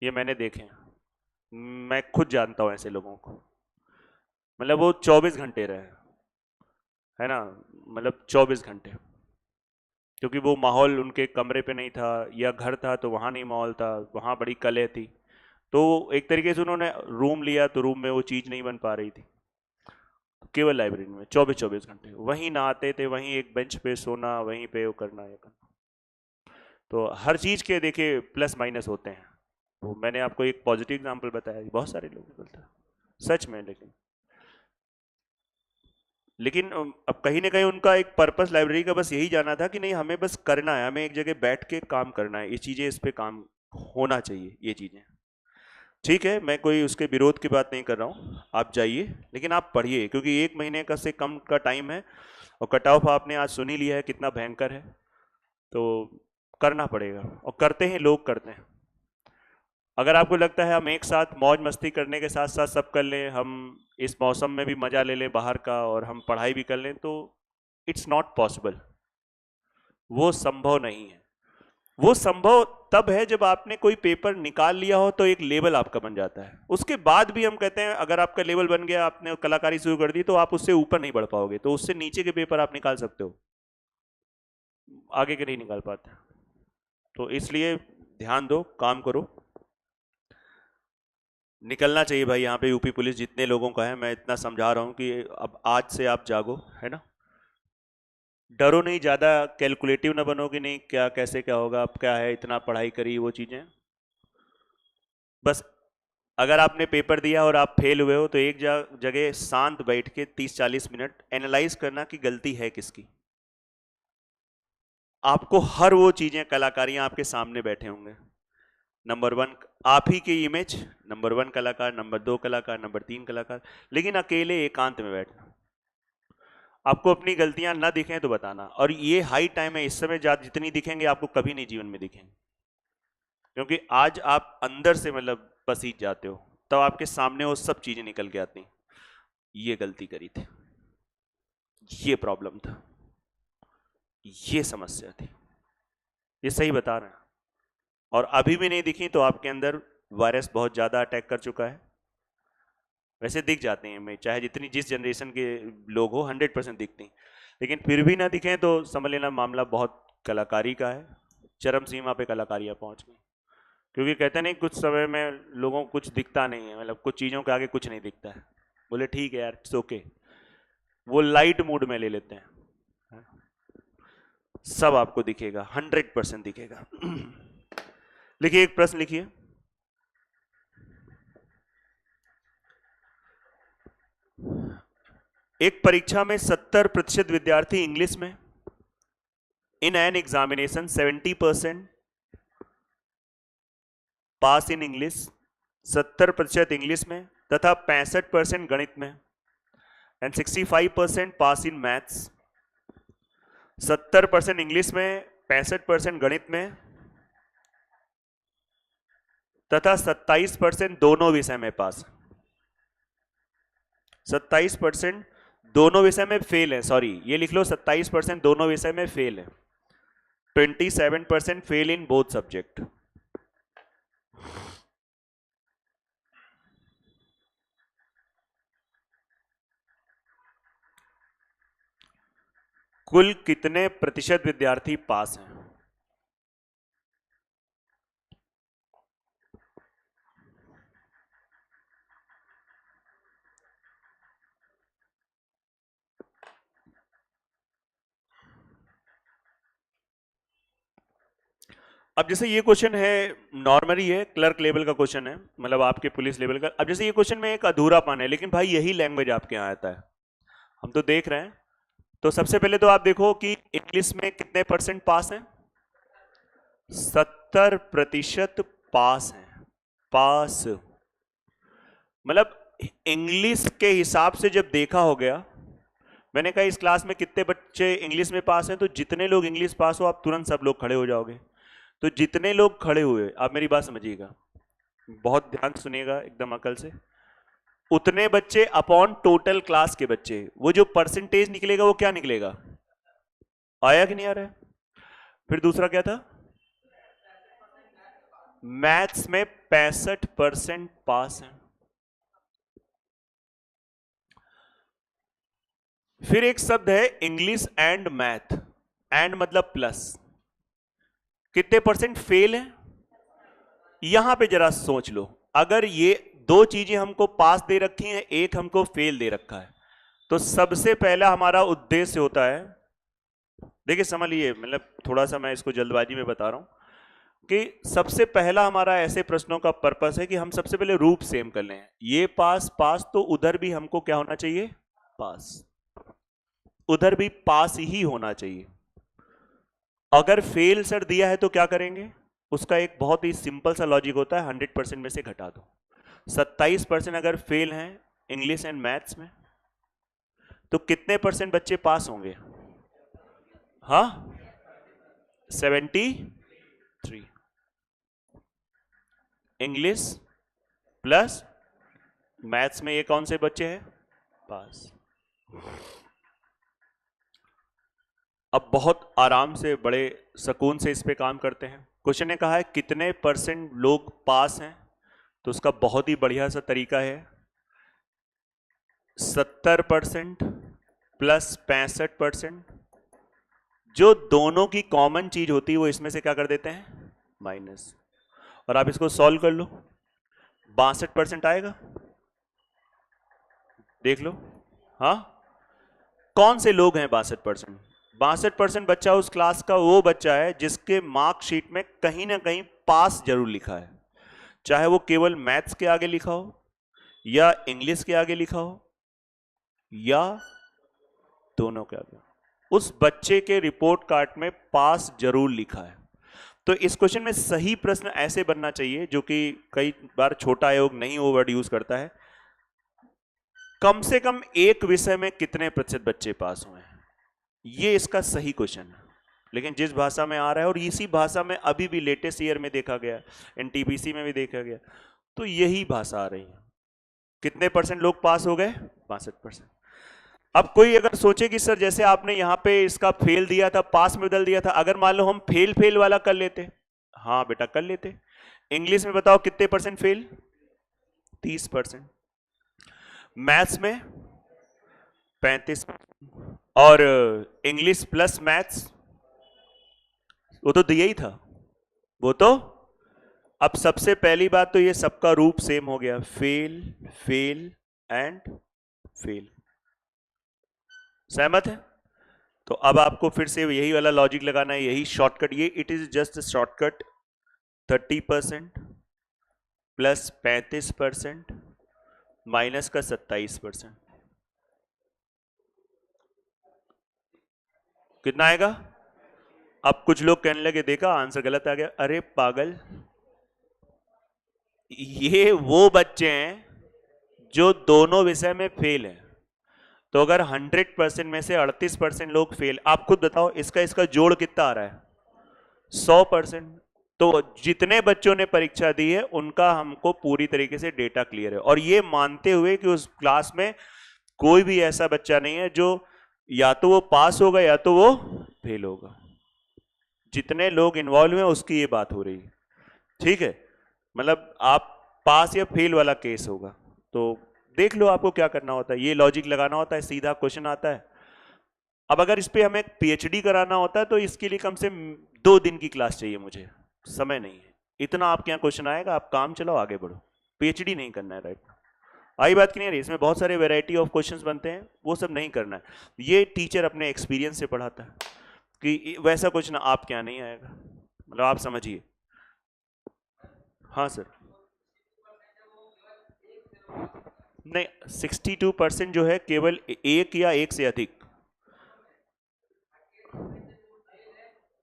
ये मैंने देखे हैं, मैं खुद जानता हूँ ऐसे लोगों को। मतलब वो 24 घंटे रहे, है ना, मतलब 24 घंटे, क्योंकि वो माहौल उनके कमरे पे नहीं था, या घर था तो वहाँ नहीं माहौल था, वहाँ बड़ी कलह थी, तो एक तरीके से उन्होंने रूम लिया तो रूम में वो चीज़ नहीं बन पा रही थी, केवल लाइब्रेरी में 24-24 घंटे वहीं नहाते थे, वहीं एक बेंच पे सोना, वहीं पे वो करना, ये करना। तो हर चीज़ के देखिए प्लस माइनस होते हैं। वो मैंने आपको एक पॉजिटिव एग्जांपल बताया, बहुत सारे लोग बोलते हैं सच में, लेकिन अब कहीं ना कहीं उनका एक पर्पस लाइब्रेरी का बस यही जाना था कि नहीं, हमें बस करना है, हमें एक जगह बैठ के काम करना है, ये चीज़ें इस पे काम होना चाहिए, ये चीज़ें। ठीक है, मैं कोई उसके विरोध की बात नहीं कर रहा हूँ, आप जाइए, लेकिन आप पढ़िए, क्योंकि 1 महीने का से कम का टाइम है, और कट ऑफ आपने आज सुन ही लिया है कितना भयंकर है, तो करना पड़ेगा, और करते हैं, लोग करते हैं। अगर आपको लगता है हम एक साथ मौज मस्ती करने के साथ साथ सब कर लें, हम इस मौसम में भी मजा ले लें बाहर का, और हम पढ़ाई भी कर लें, तो इट्स नॉट पॉसिबल, वो संभव नहीं है। वो संभव तब है जब आपने कोई पेपर निकाल लिया हो, तो एक लेवल आपका बन जाता है, उसके बाद भी हम कहते हैं अगर आपका लेवल बन गया, आपने कलाकारी शुरू कर दी, तो आप उससे ऊपर नहीं बढ़ पाओगे, तो उससे नीचे के पेपर आप निकाल सकते हो, आगे के नहीं निकाल पाते। तो इसलिए ध्यान दो, काम करो, निकलना चाहिए भाई। यहाँ पे यूपी पुलिस जितने लोगों का है, मैं इतना समझा रहा हूँ कि अब आज से आप जागो, है ना, डरो नहीं, ज़्यादा कैलकुलेटिव ना बनो कि नहीं क्या कैसे क्या होगा, अब क्या है, इतना पढ़ाई करी, वो चीज़ें बस। अगर आपने पेपर दिया और आप फेल हुए हो, तो एक जगह शांत बैठ के 30-40 मिनट एनालाइज करना कि गलती है किसकी। आपको हर वो चीज़ें, कलाकारियाँ आपके सामने बैठे होंगे, नंबर 1 आप ही की इमेज, नंबर 1 कलाकार, नंबर 2 कलाकार, नंबर 3 कलाकार, लेकिन अकेले एकांत में बैठना। आपको अपनी गलतियां ना दिखें तो बताना, और ये हाई टाइम है, इस समय जितनी दिखेंगे आपको कभी नहीं जीवन में दिखेंगे, क्योंकि आज आप अंदर से मतलब पसीज जाते हो, तब आपके सामने वो सब चीजें निकल के आती, ये गलती करी थी, ये प्रॉब्लम था, ये समस्या थी, ये सही बता रहे हैं। और अभी भी नहीं दिखी तो आपके अंदर वायरस बहुत ज्यादा अटैक कर चुका है। वैसे दिख जाते हैं, मैं चाहे जितनी जिस जनरेशन के लोग हो 100% दिखती, लेकिन फिर भी ना दिखें तो समझ लेना मामला बहुत कलाकारी का है, चरम सीमा पे कलाकारियाँ पहुंच गई। क्योंकि कहते नहीं, कुछ समय में लोगों को कुछ दिखता नहीं है, मतलब कुछ चीज़ों के आगे कुछ नहीं दिखता है, बोले ठीक है यार, इट्स ओके, वो लाइट मूड में ले लेते हैं, सब आपको दिखेगा, 100% दिखेगा। लिखिए, एक प्रश्न लिखिए। एक परीक्षा में 70% विद्यार्थी इंग्लिश में, in an examination 70% pass in English, 70% English में तथा 65% गणित में, and 65% pass in maths. 70% English में, 65% गणित में तथा 27% दोनों विषय में पास। 27% दोनों विषय में फेल है, सॉरी ये लिख लो, 27% दोनों विषय में फेल है, 27% फेल इन बोथ सब्जेक्ट। कुल कितने प्रतिशत विद्यार्थी पास हैं? अब जैसे ये क्वेश्चन है, नॉर्मली है, क्लर्क लेवल का क्वेश्चन है, मतलब आपके पुलिस लेवल का। अब जैसे ये क्वेश्चन में एक अधूरापन है, लेकिन भाई यही लैंग्वेज आपके यहाँ आता है, हम तो देख रहे हैं। तो सबसे पहले तो आप देखो कि इंग्लिश में कितने परसेंट पास हैं? 70% पास हैं, पास, मतलब इंग्लिश के हिसाब से जब देखा हो गया मैंने कहा इस क्लास में कितने बच्चे इंग्लिश में पास हैं, तो जितने लोग इंग्लिश पास हो आप तुरंत सब लोग खड़े हो जाओगे। तो जितने लोग खड़े हुए, आप मेरी बात समझिएगा, बहुत ध्यान से सुनिएगा एकदम अकल से, उतने बच्चे अपॉन टोटल क्लास के बच्चे, वो जो परसेंटेज निकलेगा वो क्या निकलेगा? आया कि नहीं आ रहा है? फिर दूसरा क्या था? मैथ्स में 65% पास हैं। फिर एक शब्द है इंग्लिश एंड मैथ, एंड मतलब प्लस, कितने परसेंट फेल हैं? यहां पे जरा सोच लो, अगर ये दो चीजें हमको पास दे रखी हैं, एक हमको फेल दे रखा है, तो सबसे पहला हमारा उद्देश्य होता है, देखिए समझ लीजिए, मतलब थोड़ा सा मैं इसको जल्दबाजी में बता रहा हूं कि सबसे पहला हमारा ऐसे प्रश्नों का पर्पस है कि हम सबसे पहले रूप सेम कर लें। ये पास पास, तो उधर भी हमको क्या होना चाहिए? पास। उधर भी पास ही होना चाहिए। अगर फेल सर दिया है तो क्या करेंगे? उसका एक बहुत ही सिंपल सा लॉजिक होता है, 100% में से घटा दो। 27% अगर फेल हैं इंग्लिश एंड मैथ्स में, तो कितने परसेंट बच्चे पास होंगे? हाँ, 73। इंग्लिश प्लस मैथ्स में ये कौन से बच्चे हैं? पास। अब बहुत आराम से, बड़े सुकून से इस पे काम करते हैं। क्वेश्चन ने कहा है कितने परसेंट लोग पास हैं, तो उसका बहुत ही बढ़िया सा तरीका है 70% प्लस 65%, जो दोनों की कॉमन चीज होती है वो इसमें से क्या कर देते हैं? माइनस। और आप इसको सॉल्व कर लो, 62% आएगा, देख लो। हाँ, कौन से लोग हैं 62%? 62% बच्चा उस क्लास का वो बच्चा है जिसके मार्कशीट में कहीं ना कहीं पास जरूर लिखा है, चाहे वो केवल मैथ्स के आगे लिखा हो, या इंग्लिश के आगे लिखा हो, या दोनों के आगे। उस बच्चे के रिपोर्ट कार्ड में पास जरूर लिखा है। तो इस क्वेश्चन में सही प्रश्न ऐसे बनना चाहिए, जो कि कई बार छोटा आयोग नहीं वो वर्ड यूज करता है, कम से कम एक विषय में कितने प्रतिशत बच्चे पास हुए हैं, ये इसका सही क्वेश्चन है। लेकिन जिस भाषा में आ रहा है, और इसी भाषा में अभी भी लेटेस्ट ईयर में देखा गया, एनटीपीसी में भी देखा गया, तो यही भाषा आ रही है। कितने परसेंट लोग पास हो गए? 62%। अब कोई अगर सोचे कि सर जैसे आपने यहां पे इसका फेल दिया था, पास में बदल दिया था, अगर मान लो हम फेल फेल वाला कर लेते, हाँ बेटा कर लेते। इंग्लिश में बताओ कितने परसेंट फेल? 30%। मैथ्स में 35, और इंग्लिश प्लस मैथ्स वो तो दिया ही था, वो तो। अब सबसे पहली बात तो ये सबका रूप सेम हो गया, फेल फेल एंड फेल। सहमत है? तो अब आपको फिर से यही वाला लॉजिक लगाना है, यही शॉर्टकट, ये it is just shortcut. 30% plus 35% minus का 27%, कितना आएगा? अब कुछ लोग कहने लगे देखा आंसर गलत आ गया। अरे पागल, ये वो बच्चे हैं जो दोनों विषय में फेल हैं। तो अगर 100% में से 38% लोग फेल, आप खुद बताओ इसका इसका जोड़ कितना आ रहा है? 100%। तो जितने बच्चों ने परीक्षा दी है उनका हमको पूरी तरीके से डेटा क्लियर है, और ये मानते हुए कि उस क्लास में कोई भी ऐसा बच्चा नहीं है जो या तो वो पास होगा या तो वो फेल होगा। जितने लोग इन्वॉल्व हैं उसकी ये बात हो रही है, ठीक है? मतलब आप पास या फेल वाला केस होगा, तो देख लो आपको क्या करना होता है, ये लॉजिक लगाना होता है, सीधा क्वेश्चन आता है। अब अगर इस पे हमें पीएचडी कराना होता है तो इसके लिए कम से 2 दिन की क्लास चाहिए, मुझे समय नहीं है इतना। आपके यहाँ क्वेश्चन आएगा, आप काम चलाओ आगे बढ़ो, पीएचडी नहीं करना है। राइट, आई बात की नहीं रही? इसमें बहुत सारे वेराइटी ऑफ क्वेश्चंस बनते हैं, वो सब नहीं करना है। ये टीचर अपने एक्सपीरियंस से पढ़ाता है कि वैसा क्वेश्चन आपके यहाँ नहीं आएगा, मतलब आप समझिए। हाँ सर, नहीं 62% जो है केवल एक या एक से अधिक,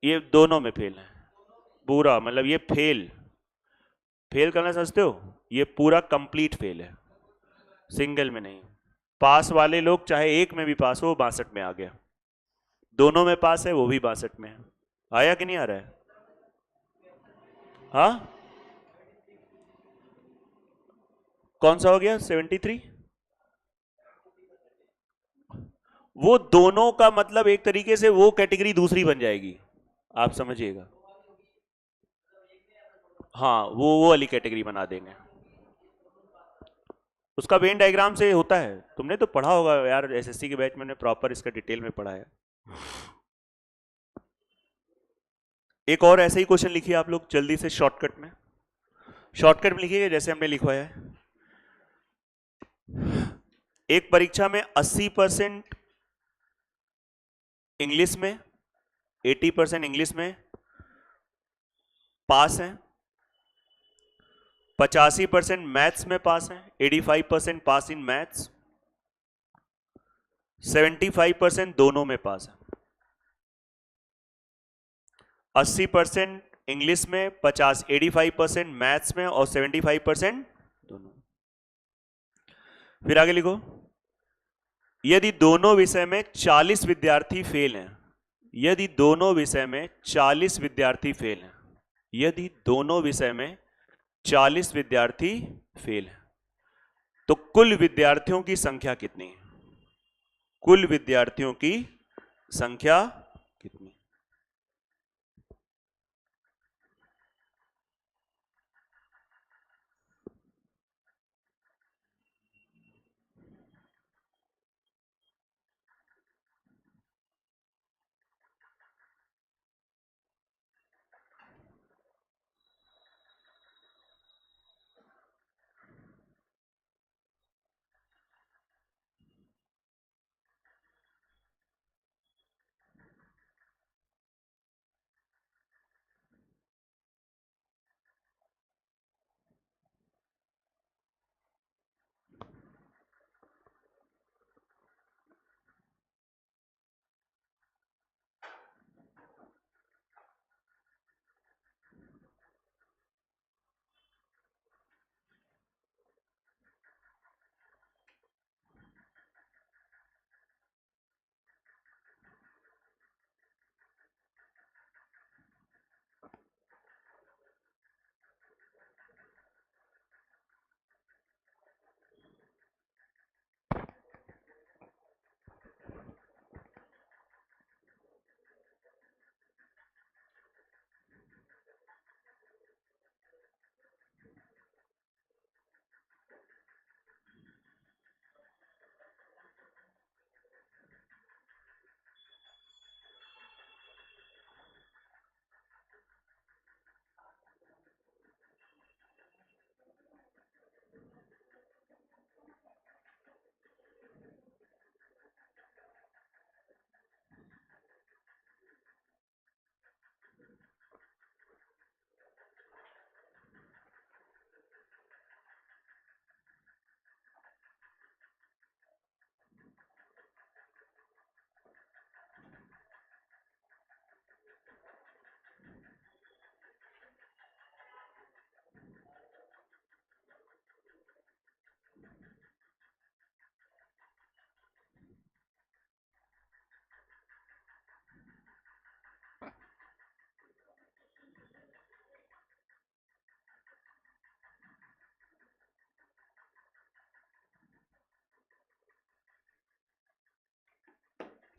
ये दोनों में फेल है पूरा। मतलब ये फेल फेल करना समझते हो, ये पूरा कंप्लीट फेल है, सिंगल में नहीं। पास वाले लोग चाहे एक में भी पास हो, 62 में आ गया। दोनों में पास है, वो भी 62 में है। आया कि नहीं आ रहा है? हाँ, कौन सा हो गया 73? वो दोनों का मतलब एक तरीके से वो कैटेगरी दूसरी बन जाएगी, आप समझिएगा। हाँ, वो वाली कैटेगरी बना देंगे। उसका वेन डायग्राम से होता है, तुमने तो पढ़ा होगा यार, एसएससी के बैच में प्रॉपर इसका डिटेल में पढ़ा है। एक और ऐसे ही क्वेश्चन लिखिए आप लोग जल्दी से, शॉर्टकट में। शॉर्टकट में लिखिए जैसे हमने लिखवाया है। एक परीक्षा में 80% इंग्लिश में, 80% इंग्लिश में पास है, 85% मैथ्स में पास है, 85% पास इन मैथ्स, 75% दोनों में पास है। 80% इंग्लिश में, 85% मैथ्स में और 75% दोनों। फिर आगे लिखो, यदि दोनों विषय में 40 विद्यार्थी फेल हैं, यदि दोनों विषय में 40 विद्यार्थी फेल हैं, यदि दोनों विषय में 40 विद्यार्थी फेल हैं, तो कुल विद्यार्थियों की संख्या कितनी है? कुल विद्यार्थियों की संख्या कितनी?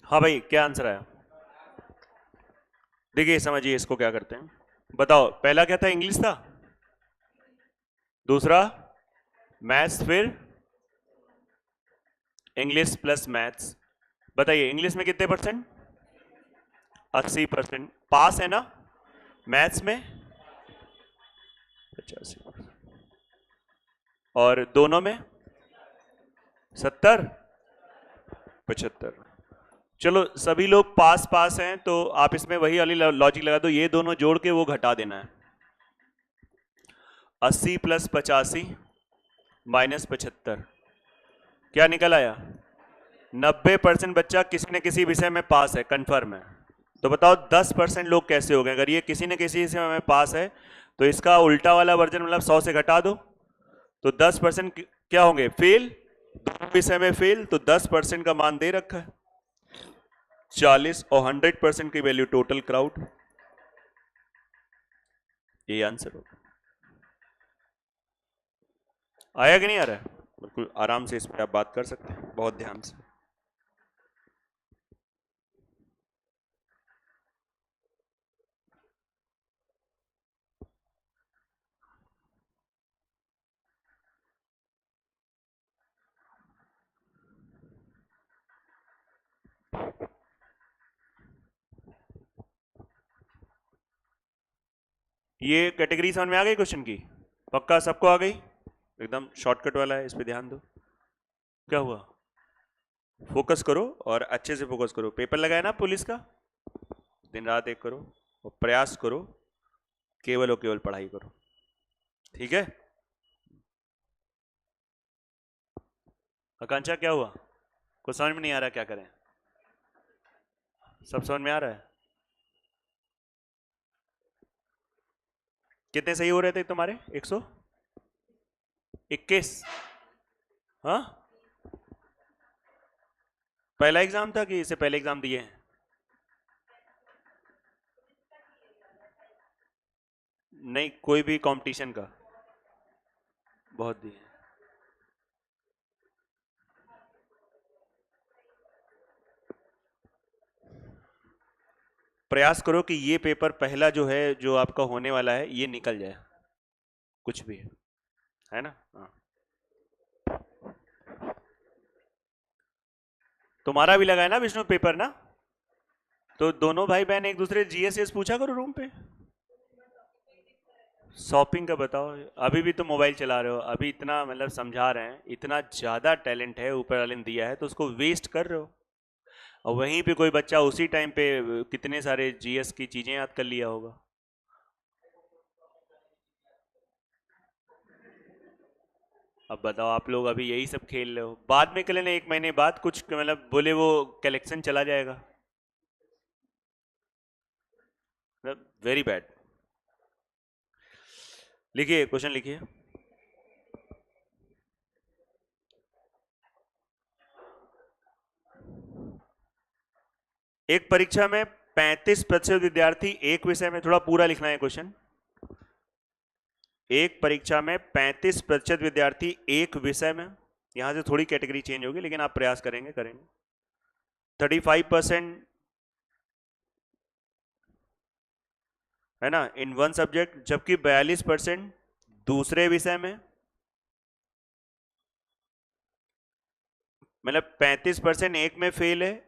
हाँ भाई, क्या आंसर आया? देखिए समझिए इसको क्या करते हैं, बताओ। पहला क्या था? इंग्लिश था, दूसरा मैथ्स, फिर इंग्लिश प्लस मैथ्स। बताइए इंग्लिश में कितने परसेंट? 80%। पास है ना? मैथ्स में 85%। और दोनों में 70, 75। चलो सभी लोग पास पास हैं, तो आप इसमें वही वाली लॉजिक लगा दो, ये दोनों जोड़ के वो घटा देना है। 80 प्लस 85 माइनस 75, क्या निकल आया? 90% बच्चा किसी न किसी विषय में पास है, कंफर्म है। तो बताओ 10% लोग कैसे हो गए? अगर ये किसी न किसी विषय में पास है तो इसका उल्टा वाला वर्जन मतलब 100 से घटा दो, तो 10% क्या होंगे? फेल दोनों विषय में फेल, तो 10% का मान दे रखा है, 40 और 100% की वैल्यू टोटल क्राउड। ये आंसर होगा। आया कि नहीं आ रहा है? बिल्कुल आराम से इस पर आप बात कर सकते हैं, बहुत ध्यान से। ये कैटेगरी समझ में आ गई क्वेश्चन की? पक्का सबको आ गई? एकदम शॉर्टकट वाला है, इस पे ध्यान दो। क्या हुआ? फोकस करो और अच्छे से फोकस करो। पेपर लगाए ना पुलिस का, दिन रात एक करो और प्रयास करो, केवल और केवल पढ़ाई करो, ठीक है? आकांक्षा क्या हुआ? कुछ समझ में नहीं आ रहा, क्या करें? सब समझ में आ रहा है? कितने सही हो रहे थे तुम्हारे? 121? हाँ, पहला एग्जाम था कि इससे पहले एग्जाम दिए हैं? नहीं, कोई भी कंपटीशन का? बहुत दिए। प्रयास करो कि ये पेपर पहला जो है, जो आपका होने वाला है, ये निकल जाए, कुछ भी है ना? हाँ। तुम्हारा भी लगा है ना विष्णु पेपर ना? तो दोनों भाई बहन एक दूसरे जीएसएस पूछा करो रूम पे। शॉपिंग का बताओ। अभी भी तो मोबाइल चला रहे हो, अभी इतना मतलब समझा रहे हैं, इतना ज्यादा टैलेंट है ऊपर वाले ने दिया है, तो उसको वेस्ट कर रहे हो। और वहीं पे कोई बच्चा उसी टाइम पे कितने सारे जीएस की चीजें याद कर लिया होगा। अब बताओ, आप लोग अभी यही सब खेल रहे हो, बाद में कर लेना, 1 महीने बाद कुछ मतलब बोले वो कलेक्शन चला जाएगा। Very bad. लिखिए, क्वेश्चन लिखिए। एक परीक्षा में 35% विद्यार्थी एक विषय में, थोड़ा पूरा लिखना है क्वेश्चन। एक परीक्षा में 35% विद्यार्थी एक विषय में, यहां से थोड़ी कैटेगरी चेंज होगी, लेकिन आप प्रयास करेंगे करेंगे। 35% है ना इन वन सब्जेक्ट, जबकि 42% दूसरे विषय में। मतलब 35% एक में फेल है,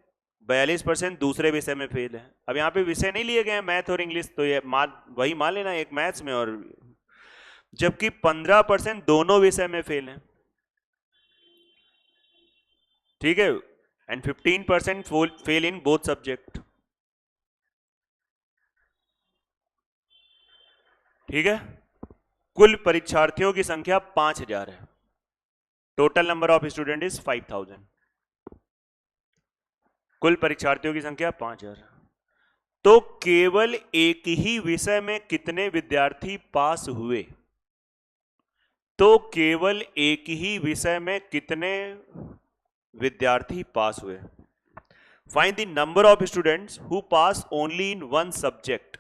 42% दूसरे विषय में फेल है। अब यहाँ पे विषय नहीं लिए गए हैं मैथ और इंग्लिश, तो ये वही मान लेना, एक मैथ्स में और, जबकि 15% दोनों विषय में फेल है, ठीक है? And 15% fail in both subject, ठीक है? कुल परीक्षार्थियों की संख्या 5000 है। Total number of student is 5000। कुल परीक्षार्थियों की संख्या 5000। तो केवल एक ही विषय में कितने विद्यार्थी पास हुए? तो केवल एक ही विषय में कितने विद्यार्थी पास हुए? Find the number of students who pass only in one subject.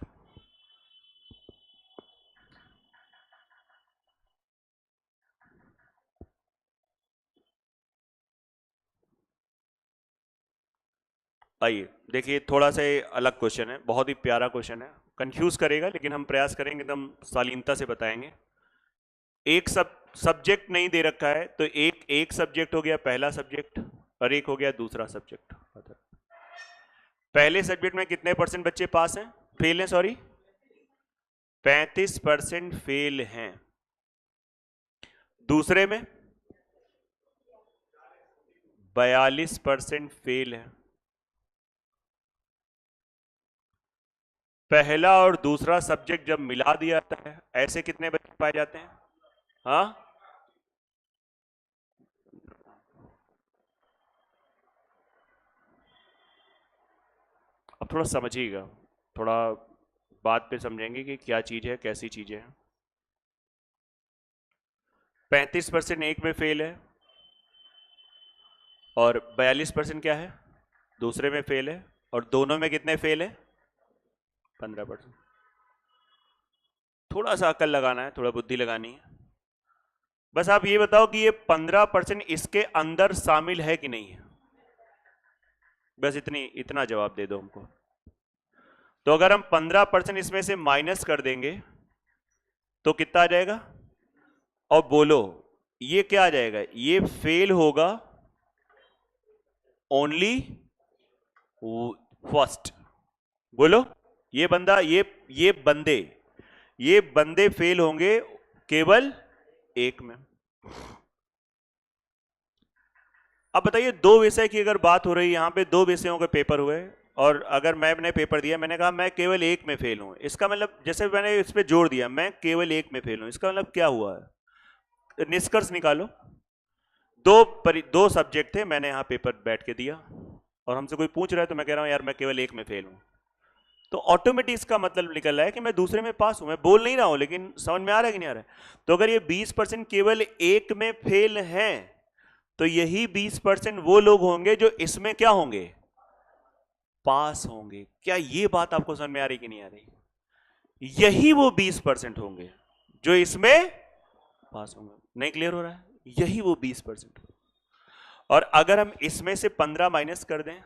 आइए देखिए, थोड़ा सा ये अलग क्वेश्चन है, बहुत ही प्यारा क्वेश्चन है, कंफ्यूज करेगा, लेकिन हम प्रयास करेंगे एकदम शालीनता से बताएंगे। एक सब्जेक्ट नहीं दे रखा है, तो एक सब्जेक्ट हो गया पहला सब्जेक्ट, और एक हो गया दूसरा सब्जेक्ट। पहले सब्जेक्ट में कितने परसेंट बच्चे पास हैं, फेल हैं, सॉरी, 35% फेल हैं। दूसरे में 42% फेल है। पहला और दूसरा सब्जेक्ट जब मिला दिया जाता है, ऐसे कितने बच्चे पाए जाते हैं? हाँ, अब थोड़ा समझिएगा, थोड़ा बात पे समझेंगे कि क्या चीज है, कैसी चीज है। 35% एक में फेल है, और 42% क्या है, दूसरे में फेल है, और दोनों में कितने फेल है, 15%। थोड़ा सा अकल लगाना है, थोड़ा बुद्धि लगानी है। बस आप ये बताओ कि ये 15% इसके अंदर शामिल है कि नहीं है, बस इतना जवाब दे दो हमको। तो अगर हम 15% इसमें से माइनस कर देंगे तो कितना आ जाएगा, और बोलो ये क्या आ जाएगा, ये फेल होगा ओनली फर्स्ट। बोलो ये बंदा, ये बंदे फेल होंगे केवल एक में। अब बताइए, दो विषय की अगर बात हो रही है, यहां पे दो विषयों के पेपर हुए, और अगर मैंने पेपर दिया, मैंने कहा मैं केवल एक में फेल हूं, इसका मतलब जैसे मैंने इस पे जोर दिया मैं केवल एक में फेल हूं, इसका मतलब क्या हुआ है, निष्कर्ष निकालो। दो सब्जेक्ट थे, मैंने यहां पेपर बैठ के दिया, और हमसे कोई पूछ रहा है तो मैं कह रहा हूं यार मैं केवल एक में फेल हूं, तो ऑटोमेटिक इसका मतलब निकल रहा है कि मैं दूसरे में पास हूं। मैं बोल नहीं रहा हूं, लेकिन समझ में आ रहा है कि नहीं आ रहा है। तो अगर ये 20% केवल एक में फेल हैं, तो यही 20% वो लोग होंगे जो इसमें क्या होंगे, पास होंगे। क्या ये बात आपको समझ में आ रही कि नहीं आ रही? यही वो 20% होंगे जो इसमें पास होंगे। नहीं क्लियर हो रहा है? यही वो 20%। और अगर हम इसमें से 15 माइनस कर दें,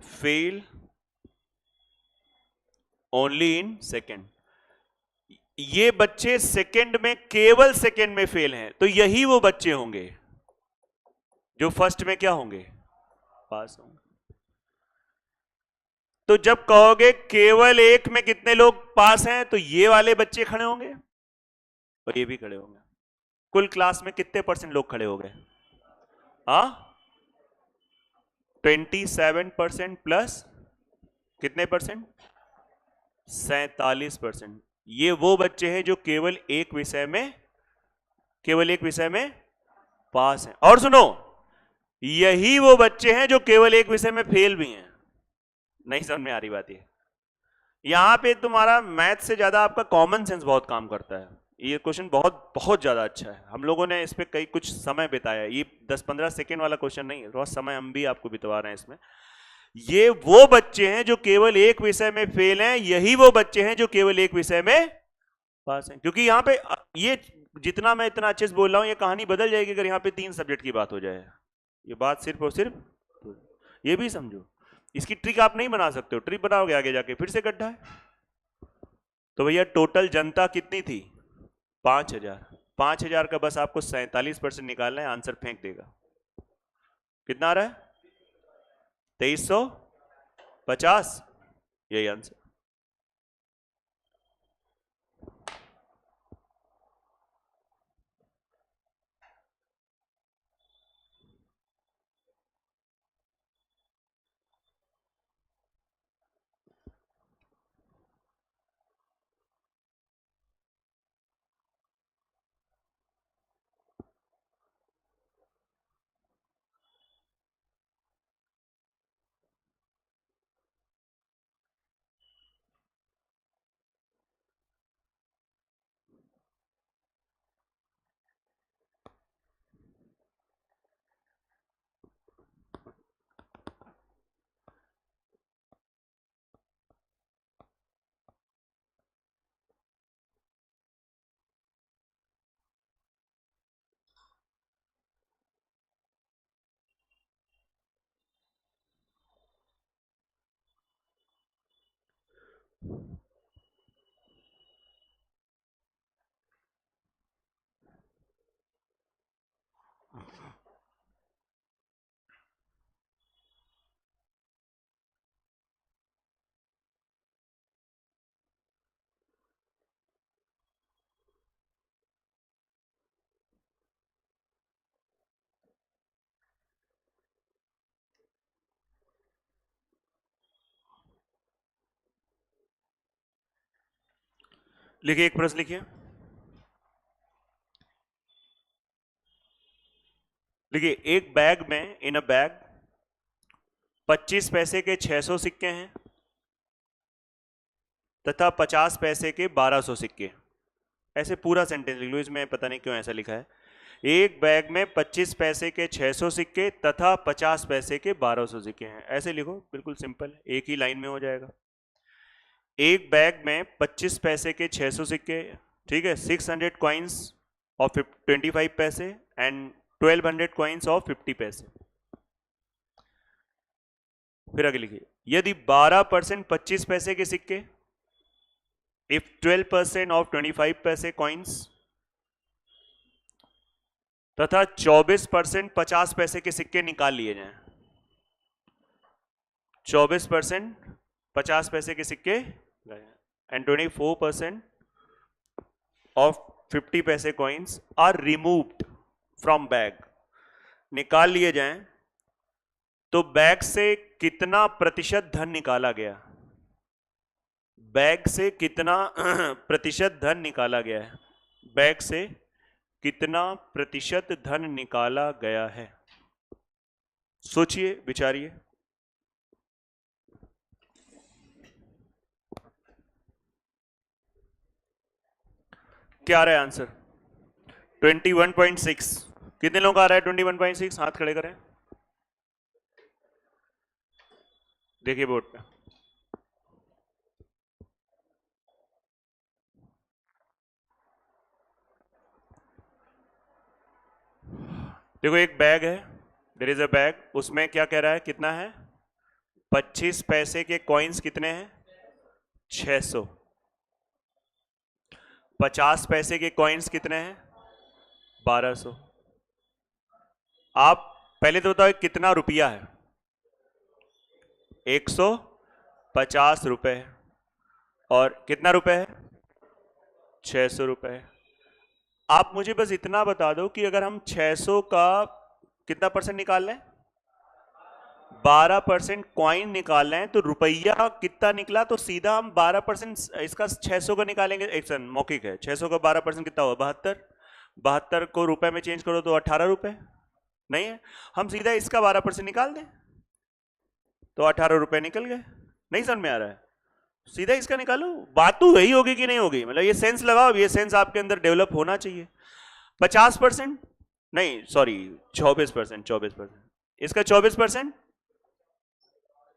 फेल ओनली इन सेकेंड, ये बच्चे सेकेंड में, केवल सेकेंड में फेल हैं, तो यही वो बच्चे होंगे जो फर्स्ट में क्या होंगे, पास होंगे। तो जब कहोगे केवल एक में कितने लोग पास हैं, तो ये वाले बच्चे खड़े होंगे और ये भी खड़े होंगे। कुल क्लास में कितने % लोग खड़े हो गए? हाँ, 27% प्लस कितने %? 47%। ये वो बच्चे हैं जो केवल एक विषय में पास हैं। और सुनो, यही वो बच्चे हैं जो केवल एक विषय में फेल भी हैं। नहीं समझ में आ रही बात? ये यहां पे तुम्हारा मैथ से ज्यादा आपका कॉमन सेंस बहुत काम करता है। ये क्वेश्चन बहुत बहुत ज्यादा अच्छा है, हम लोगों ने इस पे कई कुछ समय बिताया। ये 10-15 सेकेंड वाला क्वेश्चन नहीं है, थोड़ा समय हम भी आपको बितवा रहे हैं इसमें। ये वो बच्चे हैं जो केवल एक विषय में फेल हैं, यही वो बच्चे हैं जो केवल एक विषय में पास हैं। क्योंकि यहाँ पे ये जितना मैं इतना अच्छे से बोल रहा हूं, ये कहानी बदल जाएगी अगर यहाँ पे 3 सब्जेक्ट की बात हो जाए। ये बात सिर्फ और सिर्फ ये भी समझो, इसकी ट्रिक आप नहीं बना सकते हो। ट्रिक बनाओगे आगे जाके फिर से गड्ढा है। तो भैया टोटल जनता कितनी थी? 5000। 5000 का बस आपको 47% निकालना है, आंसर फेंक देगा। कितना आ रहा है? 2350। यही आंसर। लिखिए, एक प्रश्न लिखिए। देखिए, एक बैग में, इन अ बैग 25 पैसे के 600 सिक्के हैं तथा 50 पैसे के 1200 सिक्के। ऐसे पूरा सेंटेंस लिख लो, इसमें पता नहीं क्यों ऐसा लिखा है। एक बैग में 25 पैसे के 600 सिक्के तथा 50 पैसे के 1200 सिक्के हैं। ऐसे लिखो, बिल्कुल सिंपल है, एक ही लाइन में हो जाएगा। एक बैग में 25 पैसे के 600 सिक्के, ठीक है, 600 कॉइन्स ऑफ 25 पैसे एंड 1200 कॉइन्स ऑफ 50 पैसे। फिर आगे लिखिए, यदि 12% 25 पैसे के सिक्के, इफ 12% ऑफ 25 पैसे कॉइन्स तथा 24% 50 पैसे के सिक्के निकाल लिए जाएं। 24% 50 पैसे के सिक्के and 24% of 50 paise coins are removed from bag, निकाल लिए जाएं, तो बैग से कितना प्रतिशत धन निकाला गया? बैग से कितना प्रतिशत धन निकाला गया है? बैग से कितना प्रतिशत धन निकाला गया है? सोचिए, विचारिए। क्या आ रहा है आंसर? 21.6। कितने लोगों का आ रहा है 21.6? हाथ खड़े करें, देखिए बोर्ड पे। देखो, एक बैग है, देयर इज अ बैग, उसमें क्या कह रहा है, कितना है? 25 पैसे के कॉइन्स कितने हैं? 600। 50 पैसे के कॉइन्स कितने हैं? 1200। आप पहले तो बताओ कितना रुपया है? 150 रुपए। और कितना रुपए है? 600 रुपए। आप मुझे बस इतना बता दो कि अगर हम 600 का कितना परसेंट निकाल लें? 12% कॉइन निकाल लें तो रुपया कितना निकला? तो सीधा हम 12% इसका 600 का निकालेंगे। एक सेकंड, मौखिक है। 600 का 12% कितना हुआ? 72। 72 को रुपए में चेंज करो तो 18 रुपए नहीं है। हम सीधा इसका 12% निकाल दें तो 18 रुपए निकल गए। नहीं समझ में आ रहा है? सीधा इसका निकालो, बात तो वही होगी कि नहीं होगी, मतलब ये सेंस लगाओ, ये सेंस आपके अंदर डेवलप होना चाहिए। 50% नहीं, सॉरी 24%। 24% इसका 24%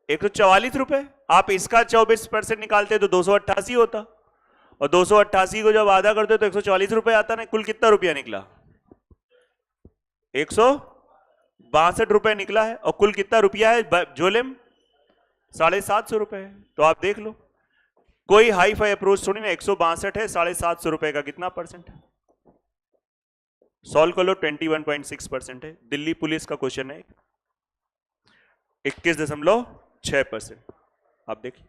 144 रुपए। आप इसका 24% निकालते तो 288 होता, और 288 को जब आधा करते तो 144 रुपए आता ना। कुल कितना रुपया निकला? 162 रुपए निकला है। और कुल कितना रुपया है झोले में? 750 रुपए। तो आप देख लो, कोई हाई फाई अप्रोच थोड़ी ना। 162 है, 750 रुपए का कितना परसेंट है? सॉल्व कर लो, 21.6% है। दिल्ली पुलिस का क्वेश्चन है, 21.6%। आप देखिए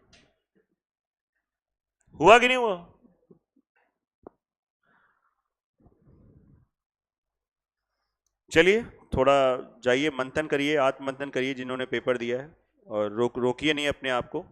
हुआ कि नहीं हुआ? चलिए थोड़ा जाइए, मंथन करिए, आत्ममंथन करिए जिन्होंने पेपर दिया है, और रोकिए नहीं अपने आप को।